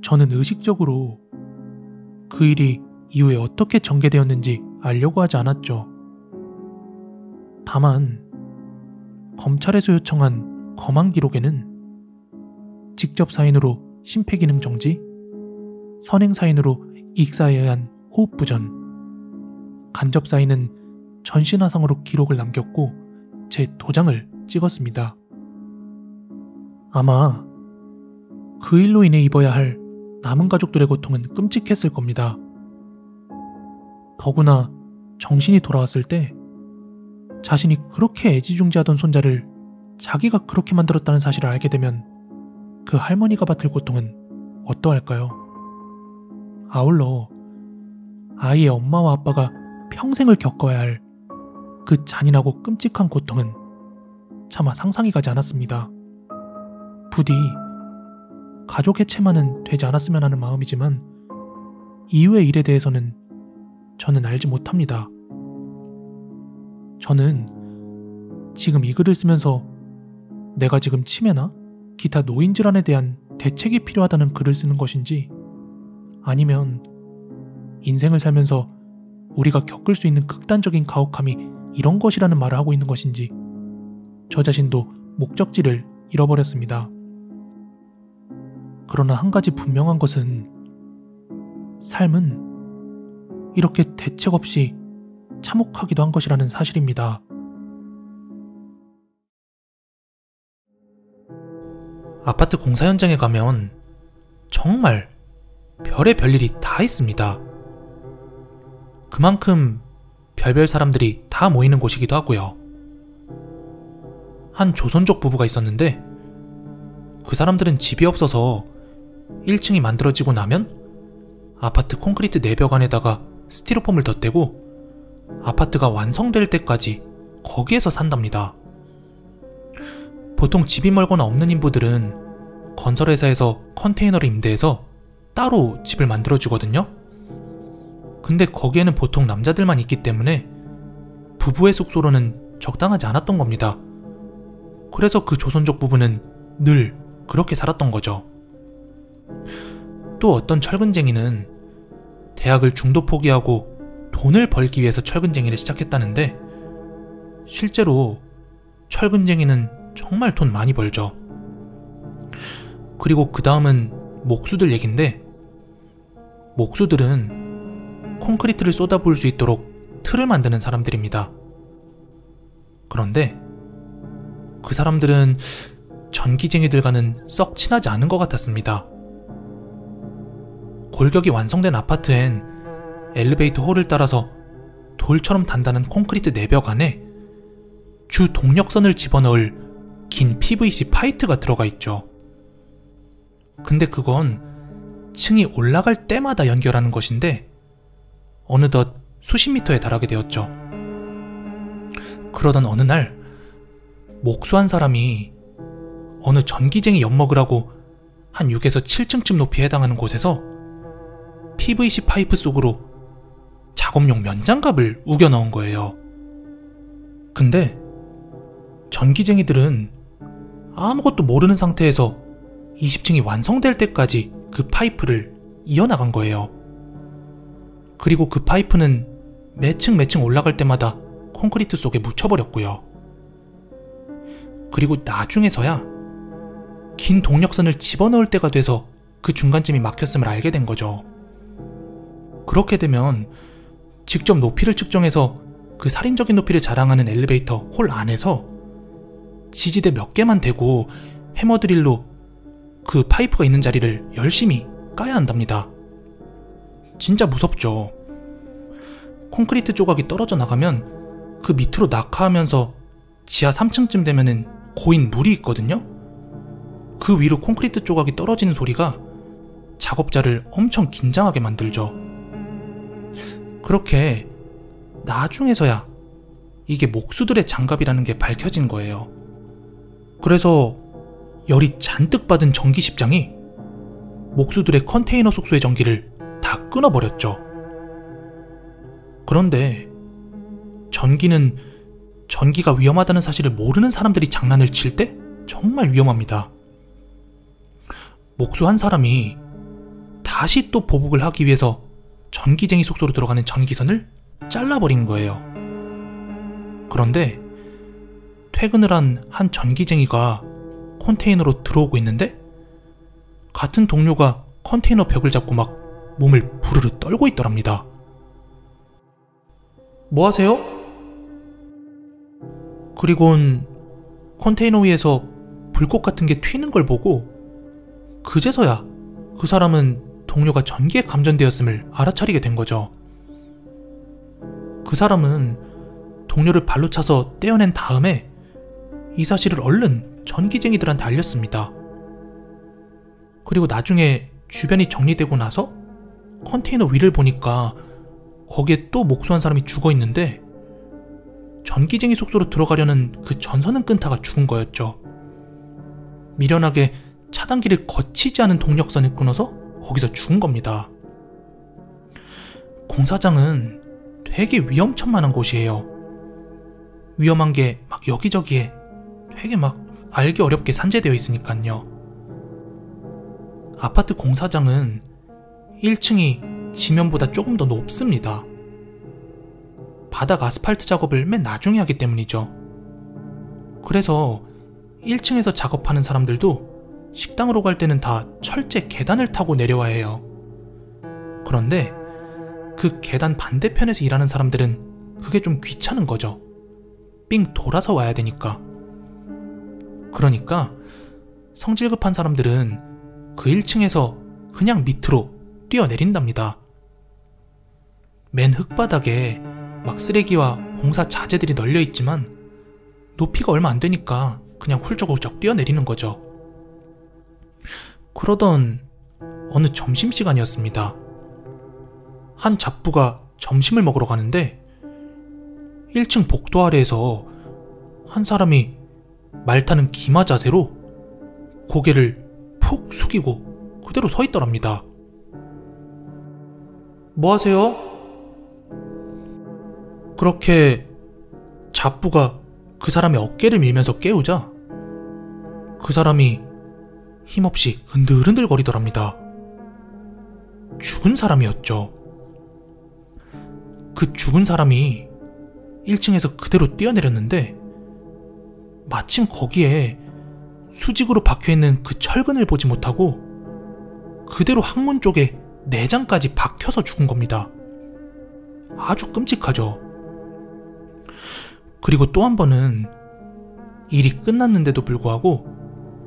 저는 의식적으로 그 일이 이후에 어떻게 전개되었는지 알려고 하지 않았죠. 다만 검찰에서 요청한 검안 기록에는 직접 사인으로 심폐기능 정지, 선행 사인으로 익사에 의한 호흡 부전, 간접 사인은 전신화상으로 기록을 남겼고 제 도장을 찍었습니다. 아마 그 일로 인해 입어야 할 남은 가족들의 고통은 끔찍했을 겁니다. 더구나 정신이 돌아왔을 때 자신이 그렇게 애지중지하던 손자를 자기가 그렇게 만들었다는 사실을 알게 되면 그 할머니가 받을 고통은 어떠할까요? 아울러 아이의 엄마와 아빠가 평생을 겪어야 할 그 잔인하고 끔찍한 고통은 차마 상상이 가지 않았습니다. 부디 가족 해체만은 되지 않았으면 하는 마음이지만 이후의 일에 대해서는 저는 알지 못합니다. 저는 지금 이 글을 쓰면서 내가 지금 치매나 기타 노인 질환에 대한 대책이 필요하다는 글을 쓰는 것인지 아니면 인생을 살면서 우리가 겪을 수 있는 극단적인 가혹함이 이런 것이라는 말을 하고 있는 것인지 저 자신도 목적지를 잃어버렸습니다. 그러나 한 가지 분명한 것은 삶은 이렇게 대책 없이 참혹하기도 한 것이라는 사실입니다. 아파트 공사 현장에 가면 정말 별의 별일이 다 있습니다. 그만큼 별별 사람들이 다 모이는 곳이기도 하고요. 한 조선족 부부가 있었는데 그 사람들은 집이 없어서 1층이 만들어지고 나면 아파트 콘크리트 내벽 안에다가 스티로폼을 덧대고 아파트가 완성될 때까지 거기에서 산답니다. 보통 집이 멀거나 없는 인부들은 건설회사에서 컨테이너를 임대해서 따로 집을 만들어주거든요. 근데 거기에는 보통 남자들만 있기 때문에 부부의 숙소로는 적당하지 않았던 겁니다. 그래서 그 조선족 부부는 늘 그렇게 살았던 거죠. 또 어떤 철근쟁이는 대학을 중도 포기하고 돈을 벌기 위해서 철근쟁이를 시작했다는데 실제로 철근쟁이는 정말 돈 많이 벌죠. 그리고 그 다음은 목수들 얘긴데 목수들은 콘크리트를 쏟아부을 수 있도록 틀을 만드는 사람들입니다. 그런데 그 사람들은 전기쟁이들과는 썩 친하지 않은 것 같았습니다. 골격이 완성된 아파트엔 엘리베이터 홀을 따라서 돌처럼 단단한 콘크리트 내벽 안에 주 동력선을 집어넣을 긴 PVC 파이트가 들어가 있죠. 근데 그건 층이 올라갈 때마다 연결하는 것인데 어느덧 수십 미터에 달하게 되었죠. 그러던 어느 날 목수한 사람이 어느 전기쟁이 엿먹으라고 한 6에서 7층쯤 높이에 해당하는 곳에서 PVC 파이프 속으로 작업용 면장갑을 우겨 넣은 거예요. 근데 전기쟁이들은 아무것도 모르는 상태에서 20층이 완성될 때까지 그 파이프를 이어나간 거예요. 그리고 그 파이프는 매층 올라갈 때마다 콘크리트 속에 묻혀버렸고요. 그리고 나중에서야 긴 동력선을 집어넣을 때가 돼서 그 중간쯤이 막혔음을 알게 된 거죠. 그렇게 되면 직접 높이를 측정해서 그 살인적인 높이를 자랑하는 엘리베이터 홀 안에서 지지대 몇 개만 대고 해머드릴로 그 파이프가 있는 자리를 열심히 까야 한답니다. 진짜 무섭죠. 콘크리트 조각이 떨어져 나가면 그 밑으로 낙하하면서 지하 3층쯤 되면은 고인 물이 있거든요. 그 위로 콘크리트 조각이 떨어지는 소리가 작업자를 엄청 긴장하게 만들죠. 그렇게 나중에서야 이게 목수들의 장갑이라는 게 밝혀진 거예요. 그래서 열이 잔뜩 받은 전기십장이 목수들의 컨테이너 숙소의 전기를 다 끊어버렸죠. 그런데 전기는 전기가 위험하다는 사실을 모르는 사람들이 장난을 칠 때 정말 위험합니다. 목수 한 사람이 다시 또 보복을 하기 위해서 전기쟁이 숙소로 들어가는 전기선을 잘라버린 거예요. 그런데 퇴근을 한 전기쟁이가 컨테이너로 들어오고 있는데 같은 동료가 컨테이너 벽을 잡고 막 몸을 부르르 떨고 있더랍니다. 뭐 하세요? 그리곤 컨테이너 위에서 불꽃 같은 게 튀는 걸 보고 그제서야 그 사람은 동료가 전기에 감전되었음을 알아차리게 된 거죠. 그 사람은 동료를 발로 차서 떼어낸 다음에 이 사실을 얼른 전기쟁이들한테 알렸습니다. 그리고 나중에 주변이 정리되고 나서 컨테이너 위를 보니까 거기에 또 목수한 사람이 죽어 있는데 전기쟁이 숙소로 들어가려는 그 전선은 끈타가 죽은 거였죠. 미련하게 차단기를 거치지 않은 동력선을 끊어서 거기서 죽은 겁니다. 공사장은 되게 위험천만한 곳이에요. 위험한 게 막 여기저기에 되게 막 알기 어렵게 산재되어 있으니까요. 아파트 공사장은 1층이 지면보다 조금 더 높습니다. 바닥 아스팔트 작업을 맨 나중에 하기 때문이죠. 그래서 1층에서 작업하는 사람들도 식당으로 갈 때는 다 철제 계단을 타고 내려와야 해요. 그런데 그 계단 반대편에서 일하는 사람들은 그게 좀 귀찮은 거죠. 삥 돌아서 와야 되니까. 그러니까 성질 급한 사람들은 그 1층에서 그냥 밑으로 뛰어내린답니다. 맨 흙바닥에 막 쓰레기와 공사 자재들이 널려 있지만 높이가 얼마 안 되니까 그냥 훌쩍훌쩍 뛰어내리는 거죠. 그러던 어느 점심시간이었습니다. 한 잡부가 점심을 먹으러 가는데 1층 복도 아래에서 한 사람이 말타는 기마 자세로 고개를 푹 숙이고 그대로 서 있더랍니다. 뭐 하세요? 그렇게 잡부가 그 사람의 어깨를 밀면서 깨우자 그 사람이 힘없이 흔들흔들 거리더랍니다. 죽은 사람이었죠. 그 죽은 사람이 1층에서 그대로 뛰어내렸는데 마침 거기에 수직으로 박혀있는 그 철근을 보지 못하고 그대로 항문 쪽에 내장까지 박혀서 죽은 겁니다. 아주 끔찍하죠. 그리고 또 한 번은 일이 끝났는데도 불구하고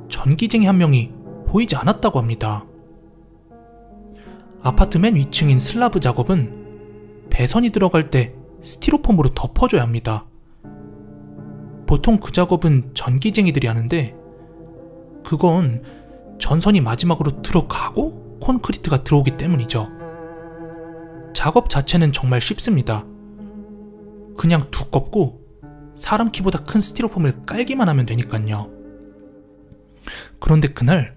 전기쟁이 한 명이 보이지 않았다고 합니다. 아파트 맨 위층인 슬라브 작업은 배선이 들어갈 때 스티로폼으로 덮어줘야 합니다. 보통 그 작업은 전기쟁이들이 하는데 그건 전선이 마지막으로 들어가고 콘크리트가 들어오기 때문이죠. 작업 자체는 정말 쉽습니다. 그냥 두껍고 사람 키보다 큰 스티로폼을 깔기만 하면 되니까요. 그런데 그날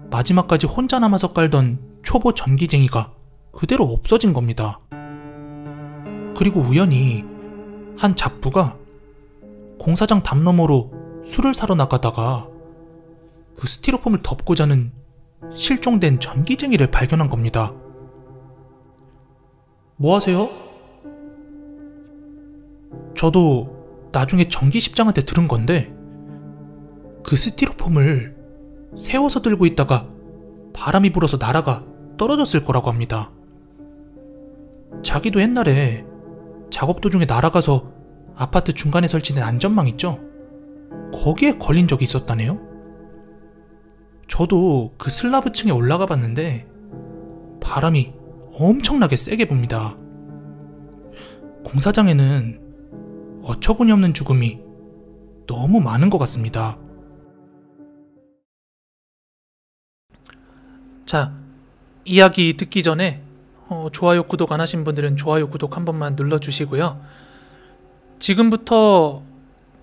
마지막까지 혼자 남아서 깔던 초보 전기쟁이가 그대로 없어진 겁니다. 그리고 우연히 한 잡부가 공사장 담 너머로 술을 사러 나가다가 그 스티로폼을 덮고 자는 실종된 전기쟁이를 발견한 겁니다. 뭐 하세요? 저도 나중에 전기십장한테 들은 건데 그 스티로폼을 세워서 들고 있다가 바람이 불어서 날아가 떨어졌을 거라고 합니다. 자기도 옛날에 작업 도중에 날아가서 아파트 중간에 설치된 안전망 있죠? 거기에 걸린 적이 있었다네요. 저도 그 슬라브 층에 올라가 봤는데 바람이 엄청나게 세게 붑니다. 공사장에는 어처구니 없는 죽음이 너무 많은 것 같습니다. 자, 이야기 듣기 전에 좋아요, 구독 안 하신 분들은 좋아요, 구독 한 번만 눌러주시고요. 지금부터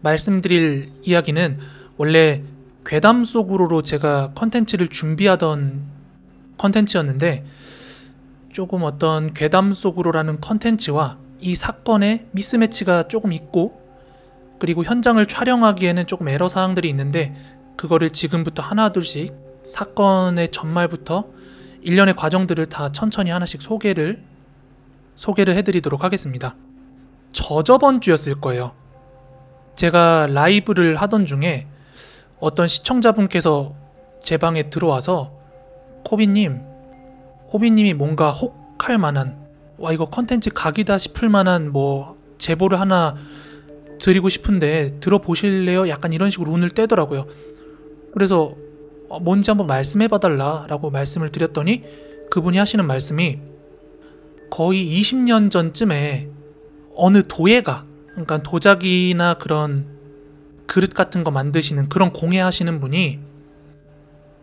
말씀드릴 이야기는 원래 괴담 속으로 제가 컨텐츠를 준비하던 컨텐츠였는데 조금 어떤 괴담 속으로라는 컨텐츠와 이 사건의 미스매치가 조금 있고 그리고 현장을 촬영하기에는 조금 애로사항들이 있는데 그거를 지금부터 하나둘씩 사건의 전말부터 일련의 과정들을 다 천천히 하나씩 소개를 해드리도록 하겠습니다. 저번 주였을 거예요. 제가 라이브를 하던 중에 어떤 시청자분께서 제 방에 들어와서 호비님이 뭔가 혹할 만한 와 이거 컨텐츠 각이다 싶을 만한 뭐 제보를 하나 드리고 싶은데 들어보실래요? 약간 이런 식으로 운을 떼더라고요. 그래서 뭔지 한번 말씀해봐달라 라고 말씀을 드렸더니 그분이 하시는 말씀이 거의 20년 전쯤에 어느 도예가, 그러니까 도자기나 그런 그릇 같은 거 만드시는 그런 공예 하시는 분이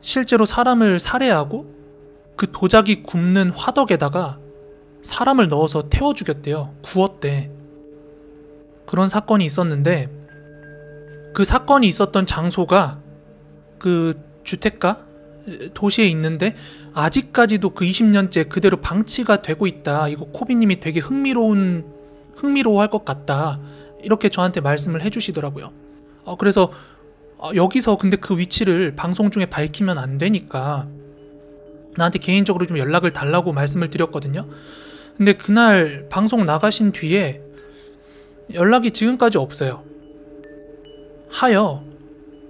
실제로 사람을 살해하고 그 도자기 굽는 화덕에다가 사람을 넣어서 태워 죽였대요. 구웠대. 그런 사건이 있었는데 그 사건이 있었던 장소가 그 주택가 도시에 있는데 아직까지도 그 20년째 그대로 방치가 되고 있다. 이거 코비님이 되게 흥미로워할 것 같다. 이렇게 저한테 말씀을 해주시더라고요. 그래서 여기서 근데 그 위치를 방송 중에 밝히면 안 되니까 나한테 개인적으로 좀 연락을 달라고 말씀을 드렸거든요. 근데 그날 방송 나가신 뒤에 연락이 지금까지 없어요. 하여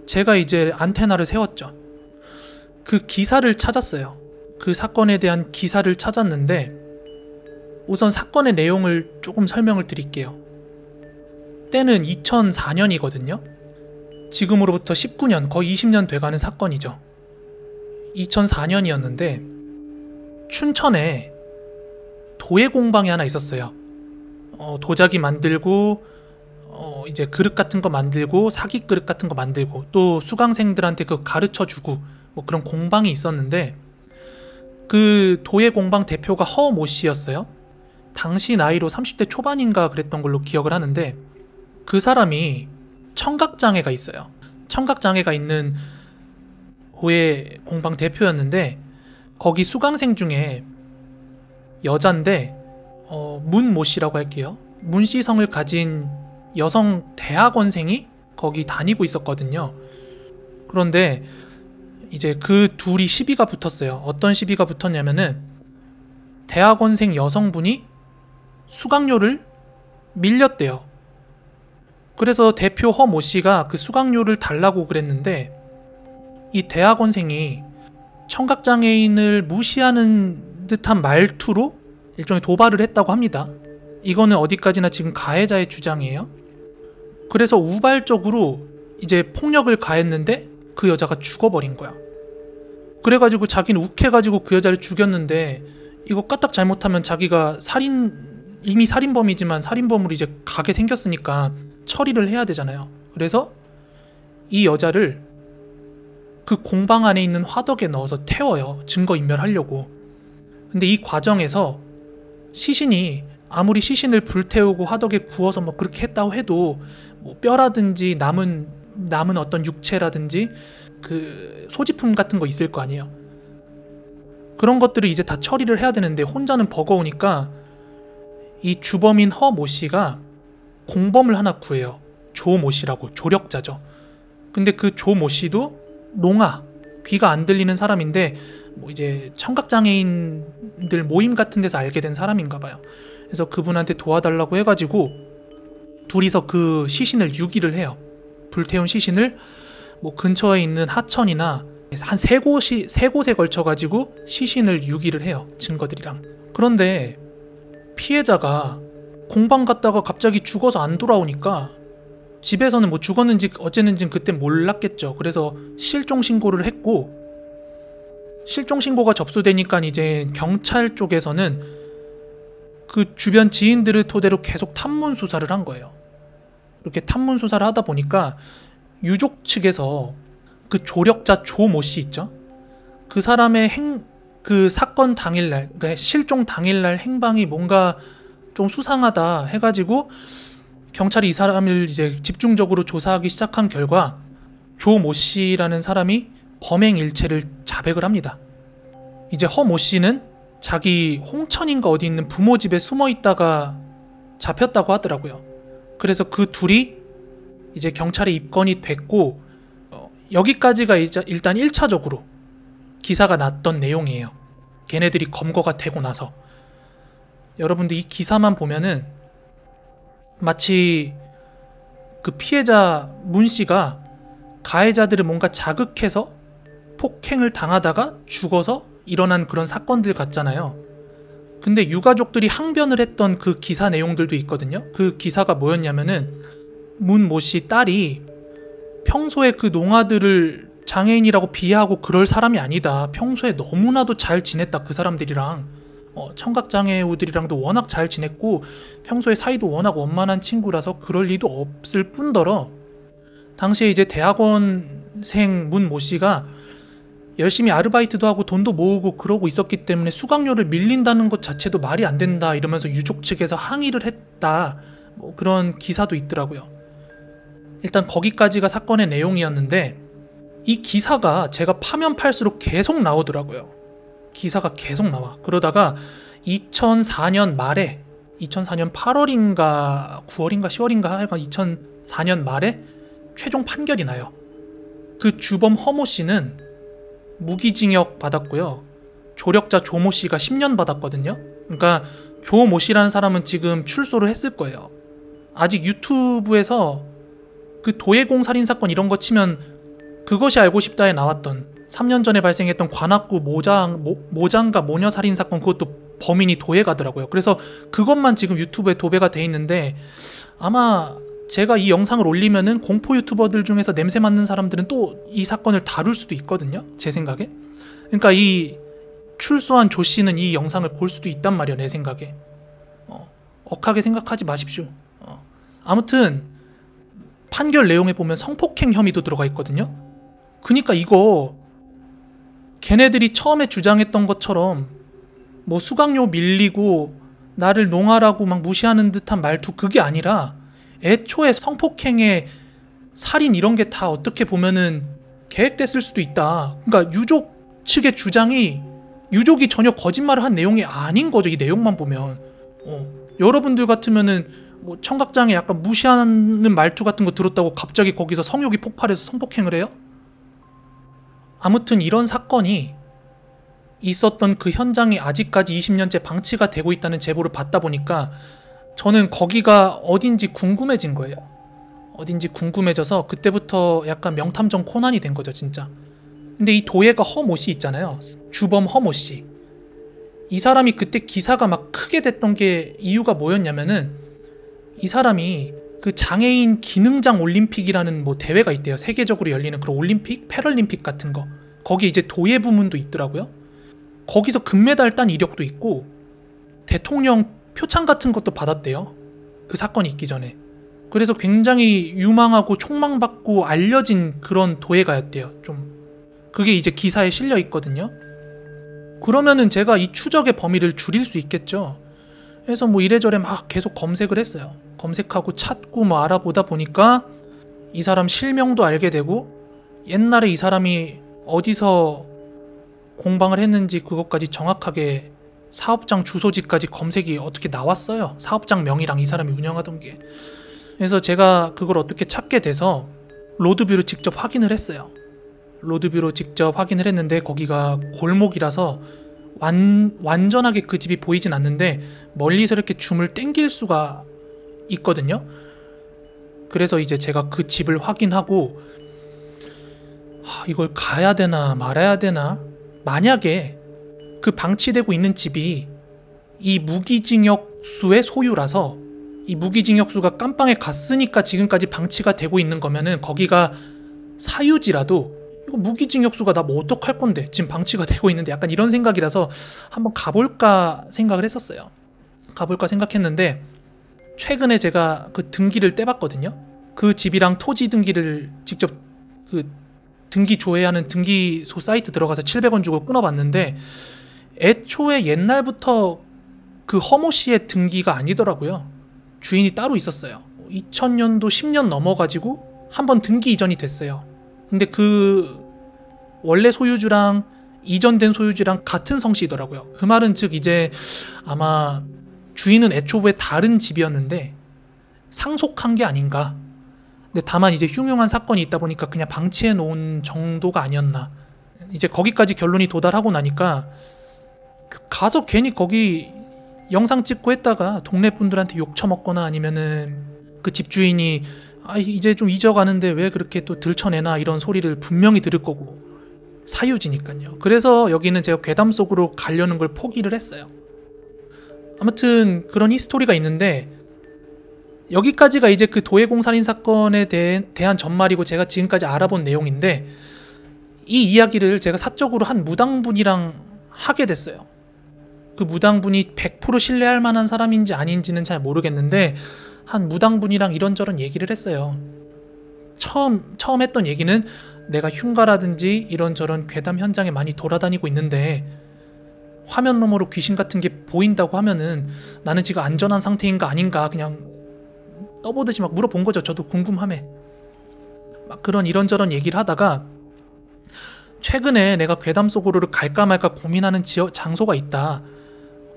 제가 이제 안테나를 세웠죠. 그 기사를 찾았어요. 그 사건에 대한 기사를 찾았는데 우선 사건의 내용을 조금 설명을 드릴게요. 때는 2004년이거든요. 지금으로부터 19년, 거의 20년 돼가는 사건이죠. 2004년이었는데 춘천에 도예 공방이 하나 있었어요. 도자기 만들고 이제 그릇 같은 거 만들고 사기 그릇 같은 거 만들고 또 수강생들한테 그거 가르쳐주고 뭐 그런 공방이 있었는데 그 도예 공방 대표가 허모 씨였어요. 당시 나이로 30대 초반인가 그랬던 걸로 기억을 하는데 그 사람이 청각장애가 있어요. 청각장애가 있는 도예 공방 대표였는데 거기 수강생 중에 여잔데 문모 씨라고 할게요. 문씨성을 가진 여성 대학원생이 거기 다니고 있었거든요. 그런데 이제 그 둘이 시비가 붙었어요. 어떤 시비가 붙었냐면은 대학원생 여성분이 수강료를 밀렸대요. 그래서 대표 허모 씨가 그 수강료를 달라고 그랬는데 이 대학원생이 청각장애인을 무시하는 듯한 말투로 일종의 도발을 했다고 합니다. 이거는 어디까지나 지금 가해자의 주장이에요. 그래서 우발적으로 이제 폭력을 가했는데 그 여자가 죽어버린 거야. 그래가지고 자기는 욱해가지고 그 여자를 죽였는데 이거 까딱 잘못하면 자기가 이미 살인범이지만 살인범으로 이제 가게 생겼으니까 처리를 해야 되잖아요. 그래서 이 여자를 그 공방 안에 있는 화덕에 넣어서 태워요. 증거인멸하려고. 근데 이 과정에서 시신이 아무리 시신을 불태우고 화덕에 구워서 뭐 그렇게 했다고 해도 뭐 뼈라든지 남은 어떤 육체라든지 그 소지품 같은 거 있을 거 아니에요. 그런 것들을 이제 다 처리를 해야 되는데 혼자는 버거우니까 이 주범인 허 모 씨가 공범을 하나 구해요. 조 모 씨라고, 조력자죠. 근데 그 조 모 씨도 농아, 귀가 안 들리는 사람인데 뭐 이제 청각장애인들 모임 같은 데서 알게 된 사람인가 봐요. 그래서 그분한테 도와달라고 해가지고 둘이서 그 시신을 유기를 해요. 불태운 시신을 뭐 근처에 있는 하천이나 한 세 곳에 걸쳐가지고 시신을 유기를 해요. 증거들이랑. 그런데 피해자가 공방 갔다가 갑자기 죽어서 안 돌아오니까 집에서는 뭐 죽었는지 어쨌는지 그때 몰랐겠죠. 그래서 실종 신고를 했고, 실종 신고가 접수되니까 이제 경찰 쪽에서는 그 주변 지인들을 토대로 계속 탐문 수사를 한 거예요. 이렇게 탐문 수사를 하다 보니까 유족 측에서 그 조력자 조 모 씨 있죠? 그 사람의 그 사건 당일날, 그러니까 실종 당일날 행방이 뭔가 좀 수상하다 해가지고 경찰이 이 사람을 이제 집중적으로 조사하기 시작한 결과 조 모 씨라는 사람이 범행 일체를 자백을 합니다. 이제 허 모 씨는 자기 홍천인가 어디 있는 부모 집에 숨어 있다가 잡혔다고 하더라고요. 그래서 그 둘이 이제 경찰에 입건이 됐고, 여기까지가 일단 1차적으로 기사가 났던 내용이에요. 걔네들이 검거가 되고 나서. 여러분들 이 기사만 보면은 마치 그 피해자 문 씨가 가해자들을 뭔가 자극해서 폭행을 당하다가 죽어서 일어난 그런 사건들 같잖아요. 근데 유가족들이 항변을 했던 그 기사 내용들도 있거든요. 그 기사가 뭐였냐면은 문 모 씨 딸이 평소에 그 농아들을 장애인이라고 비하하고 그럴 사람이 아니다. 평소에 너무나도 잘 지냈다. 그 사람들이랑 청각장애우들이랑도 워낙 잘 지냈고 평소에 사이도 워낙 원만한 친구라서 그럴 리도 없을 뿐더러 당시에 이제 대학원생 문 모 씨가 열심히 아르바이트도 하고 돈도 모으고 그러고 있었기 때문에 수강료를 밀린다는 것 자체도 말이 안 된다 이러면서 유족 측에서 항의를 했다. 뭐 그런 기사도 있더라고요. 일단 거기까지가 사건의 내용이었는데 이 기사가 제가 파면 팔수록 계속 나오더라고요. 기사가 계속 나와. 그러다가 2004년 말에 2004년 8월인가 9월인가 10월인가 하여간 2004년 말에 최종 판결이 나요. 그 주범 허모 씨는 무기징역 받았고요. 조력자 조모 씨가 10년 받았거든요. 그러니까 조모 씨라는 사람은 지금 출소를 했을 거예요. 아직 유튜브에서 그 도예공 살인사건 이런 거 치면 그것이 알고 싶다에 나왔던 3년 전에 발생했던 관악구 모장가 모녀 살인사건 그것도 범인이 도예가더라고요. 그래서 그것만 지금 유튜브에 도배가 돼 있는데 아마 제가 이 영상을 올리면은 공포 유튜버들 중에서 냄새 맡는 사람들은 또 이 사건을 다룰 수도 있거든요. 제 생각에. 그러니까 이 출소한 조 씨는 이 영상을 볼 수도 있단 말이야. 내 생각에. 억하게 생각하지 마십시오. 아무튼 판결 내용에 보면 성폭행 혐의도 들어가 있거든요. 그니까 이거 걔네들이 처음에 주장했던 것처럼 뭐 수강료 밀리고 나를 농아라고 막 무시하는 듯한 말투 그게 아니라 애초에 성폭행에 살인 이런 게 다 어떻게 보면은 계획됐을 수도 있다. 그러니까 유족 측의 주장이 유족이 전혀 거짓말을 한 내용이 아닌 거죠. 이 내용만 보면. 여러분들 같으면은 뭐 청각장애 약간 무시하는 말투 같은 거 들었다고 갑자기 거기서 성욕이 폭발해서 성폭행을 해요? 아무튼 이런 사건이 있었던 그 현장이 아직까지 20년째 방치가 되고 있다는 제보를 받다 보니까 저는 거기가 어딘지 궁금해진 거예요. 어딘지 궁금해져서 그때부터 약간 명탐정 코난이 된 거죠, 진짜. 근데 이 도예가 허 모 씨 있잖아요. 주범 허 모 씨. 이 사람이 그때 기사가 막 크게 됐던 게 이유가 뭐였냐면은 이 사람이 그 장애인 기능장 올림픽이라는 뭐 대회가 있대요. 세계적으로 열리는 그런 올림픽, 패럴림픽 같은 거. 거기 이제 도예 부문도 있더라고요. 거기서 금메달 딴 이력도 있고 대통령 표창 같은 것도 받았대요. 그 사건이 있기 전에. 그래서 굉장히 유망하고 촉망받고 알려진 그런 도예가였대요. 좀 그게 이제 기사에 실려 있거든요. 그러면은 제가 이 추적의 범위를 줄일 수 있겠죠. 그래서 뭐 이래저래 막 계속 검색을 했어요. 검색하고 찾고 뭐 알아보다 보니까 이 사람 실명도 알게 되고 옛날에 이 사람이 어디서 공방을 했는지 그것까지 정확하게 사업장 주소지까지 검색이 어떻게 나왔어요. 사업장 명이랑 이 사람이 운영하던 게. 그래서 제가 그걸 어떻게 찾게 돼서 로드뷰로 직접 확인을 했어요. 로드뷰로 직접 확인을 했는데 거기가 골목이라서 완전하게 그 집이 보이진 않는데 멀리서 이렇게 줌을 땡길 수가 있거든요. 그래서 이제 제가 그 집을 확인하고 이걸 가야 되나 말아야 되나. 만약에 그 방치되고 있는 집이 이 무기징역수의 소유라서 이 무기징역수가 깜빵에 갔으니까 지금까지 방치가 되고 있는 거면은 거기가 사유지라도 이거 무기징역수가 나 뭐 어떡할 건데 지금 방치가 되고 있는데 약간 이런 생각이라서 한번 가볼까 생각을 했었어요. 가볼까 생각했는데 최근에 제가 그 등기를 떼봤거든요. 그 집이랑 토지 등기를 직접 그 등기 조회하는 등기소 사이트 들어가서 700원 주고 끊어봤는데 애초에 옛날부터 그 허모 씨의 등기가 아니더라고요. 주인이 따로 있었어요. 2000년도 10년 넘어가지고 한번 등기 이전이 됐어요. 근데 그 원래 소유주랑 이전된 소유주랑 같은 성씨더라고요. 그 말은 즉 이제 아마 주인은 애초에 다른 집이었는데 상속한 게 아닌가. 근데 다만 이제 흉흉한 사건이 있다 보니까 그냥 방치해 놓은 정도가 아니었나. 이제 거기까지 결론이 도달하고 나니까 가서 괜히 거기 영상 찍고 했다가 동네 분들한테 욕 처먹거나 아니면은 그 집주인이 이제 좀 잊어가는데 왜 그렇게 또 들춰내나 이런 소리를 분명히 들을 거고 사유지니까요. 그래서 여기는 제가 괴담 속으로 가려는 걸 포기를 했어요. 아무튼 그런 히스토리가 있는데 여기까지가 이제 그 도예공살인 사건에 대한 전말이고 제가 지금까지 알아본 내용인데 이 이야기를 제가 사적으로 한 무당분이랑 하게 됐어요. 그 무당분이 100% 신뢰할 만한 사람인지 아닌지는 잘 모르겠는데 한 무당분이랑 이런저런 얘기를 했어요. 처음 했던 얘기는 내가 흉가라든지 이런저런 괴담 현장에 많이 돌아다니고 있는데 화면 너머로 귀신 같은 게 보인다고 하면은 나는 지금 안전한 상태인가 아닌가 그냥 떠보듯이 막 물어본 거죠. 저도 궁금함에 막 그런 이런저런 얘기를 하다가 최근에 내가 괴담 속으로 갈까 말까 고민하는 장소가 있다.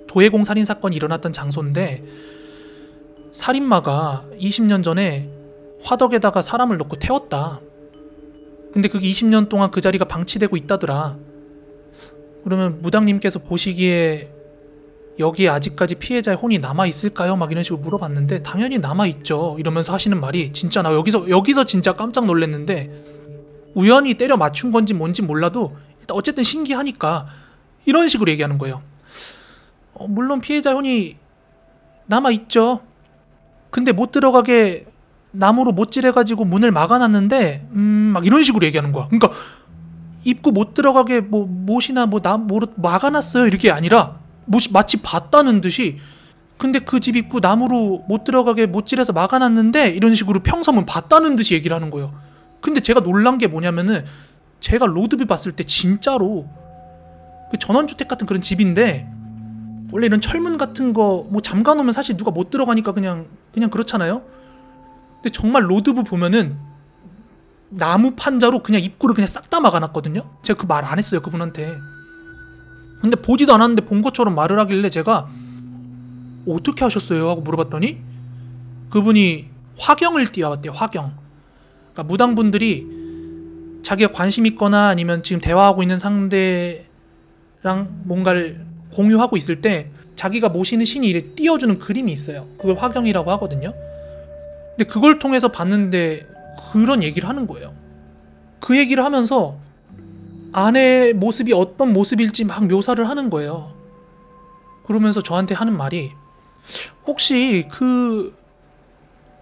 도예공 살인 사건이 일어났던 장소인데 살인마가 20년 전에 화덕에다가 사람을 넣고 태웠다. 근데 그게 20년 동안 그 자리가 방치되고 있다더라. 그러면 무당님께서 보시기에 여기에 아직까지 피해자의 혼이 남아있을까요? 막 이런 식으로 물어봤는데 당연히 남아있죠. 이러면서 하시는 말이 진짜 나 여기서 진짜 깜짝 놀랐는데 우연히 때려 맞춘 건지 뭔지 몰라도 일단 어쨌든 신기하니까 이런 식으로 얘기하는 거예요. 물론 피해자 혼이 남아있죠. 근데 못 들어가게 나무로 못질해가지고 문을 막아놨는데 막 이런 식으로 얘기하는 거야. 그러니까 입구 못 들어가게 뭐 못이나 뭐 나무로 막아놨어요 이렇게 아니라 마치 봤다는 듯이 근데 그 집 입구 나무로 못 들어가게 못질해서 막아놨는데 이런 식으로 평소문 봤다는 듯이 얘기를 하는 거예요. 근데 제가 놀란 게 뭐냐면은 제가 로드뷰 봤을 때 진짜로 그 전원주택 같은 그런 집인데 원래 이런 철문 같은 거 뭐 잠가놓으면 사실 누가 못 들어가니까 그냥 그렇잖아요. 근데 정말 로드뷰 보면은 나무 판자로 그냥 입구를 그냥 싹 다 막아놨거든요. 제가 그 말 안 했어요 그분한테. 근데 보지도 않았는데 본 것처럼 말을 하길래 제가 어떻게 하셨어요? 하고 물어봤더니 그분이 화경을 띄워왔대요. 화경. 그러니까 무당분들이 자기가 관심 있거나 아니면 지금 대화하고 있는 상대랑 뭔가를 공유하고 있을 때 자기가 모시는 신이 이렇게 띄워주는 그림이 있어요. 그걸 화경이라고 하거든요. 근데 그걸 통해서 봤는데 그런 얘기를 하는 거예요. 그 얘기를 하면서 아내의 모습이 어떤 모습일지 막 묘사를 하는 거예요. 그러면서 저한테 하는 말이 혹시 그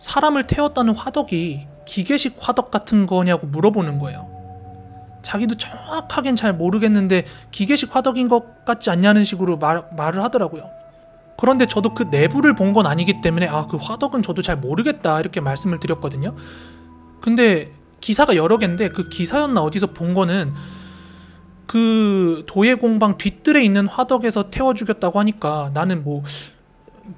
사람을 태웠다는 화덕이 기계식 화덕 같은 거냐고 물어보는 거예요. 자기도 정확하게는 잘 모르겠는데 기계식 화덕인 것 같지 않냐는 식으로 말을 하더라고요. 그런데 저도 그 내부를 본 건 아니기 때문에 그 화덕은 저도 잘 모르겠다 이렇게 말씀을 드렸거든요. 근데 기사가 여러 개인데 그 기사였나 어디서 본 거는 그 도예공방 뒷뜰에 있는 화덕에서 태워 죽였다고 하니까 나는 뭐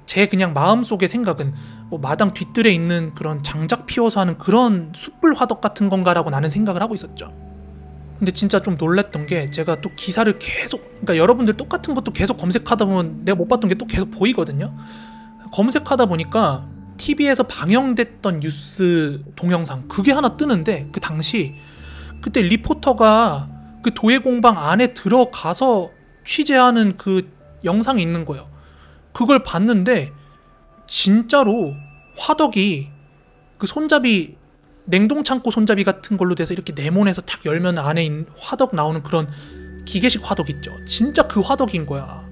제 그냥 마음속의 생각은 뭐 마당 뒷뜰에 있는 그런 장작 피워서 하는 그런 숯불 화덕 같은 건가라고 나는 생각을 하고 있었죠. 근데 진짜 좀 놀랬던 게 제가 또 기사를 계속, 그러니까 여러분들 똑같은 것도 계속 검색하다 보면 내가 못 봤던 게 또 계속 보이거든요. 검색하다 보니까 TV에서 방영됐던 뉴스 동영상 그게 하나 뜨는데, 그 당시 그때 리포터가 그 도예공방 안에 들어가서 취재하는 그 영상이 있는 거예요. 그걸 봤는데 진짜로 화덕이 그 손잡이, 냉동창고 손잡이 같은 걸로 돼서 이렇게 네모내서 탁 열면 안에 있는 화덕 나오는 그런 기계식 화덕 있죠. 진짜 그 화덕인 거야.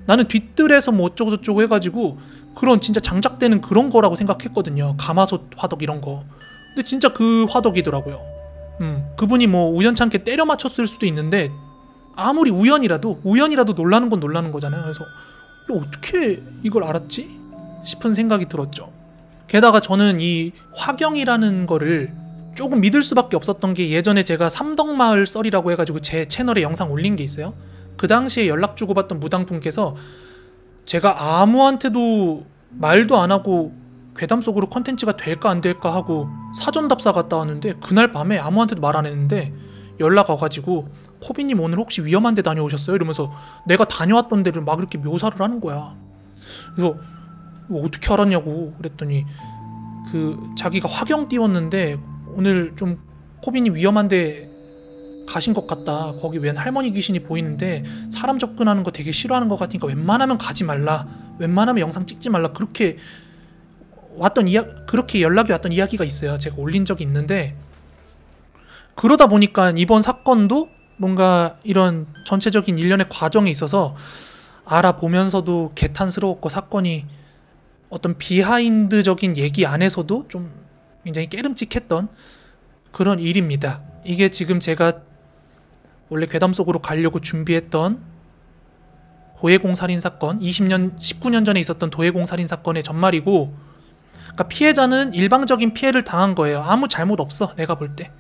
나는 뒷뜰에서 뭐 어쩌고저쩌고 해가지고 그런 진짜 장작되는 그런 거라고 생각했거든요. 가마솥 화덕 이런 거. 근데 진짜 그 화덕이더라고요. 그분이 뭐 우연찮게 때려 맞췄을 수도 있는데 아무리 우연이라도 놀라는 건 놀라는 거잖아요. 그래서 어떻게 이걸 알았지? 싶은 생각이 들었죠. 게다가 저는 이 화경이라는 거를 조금 믿을 수밖에 없었던 게, 예전에 제가 삼덕마을 썰이라고 해가지고 제 채널에 영상 올린 게 있어요. 그 당시에 연락 주고받던 무당분께서 제가 아무한테도 말도 안 하고 괴담 속으로 컨텐츠가 될까 안 될까 하고 사전답사 갔다 왔는데, 그날 밤에 아무한테도 말 안 했는데 연락 와가지고 코비님 오늘 혹시 위험한 데 다녀오셨어요? 이러면서 내가 다녀왔던 데를 막 이렇게 묘사를 하는 거야. 그래서 이거 어떻게 알았냐고 그랬더니 그 자기가 화경 띄웠는데 오늘 좀 코비님 위험한 데 가신 것 같다. 거기 웬 할머니 귀신이 보이는데 사람 접근하는 거 되게 싫어하는 것 같으니까 웬만하면 가지 말라. 웬만하면 영상 찍지 말라. 그렇게 연락이 왔던 이야기가 있어요. 제가 올린 적이 있는데, 그러다 보니까 이번 사건도 뭔가 이런 전체적인 일련의 과정에 있어서 알아보면서도 개탄스러웠고, 사건이 어떤 비하인드적인 얘기 안에서도 좀 굉장히 깨름직했던 그런 일입니다. 이게 지금 제가 원래 괴담 속으로 가려고 준비했던 도예공 살인 사건, 19년 전에 있었던 도예공 살인 사건의 전말이고, 그러니까 피해자는 일방적인 피해를 당한 거예요. 아무 잘못 없어, 내가 볼 때.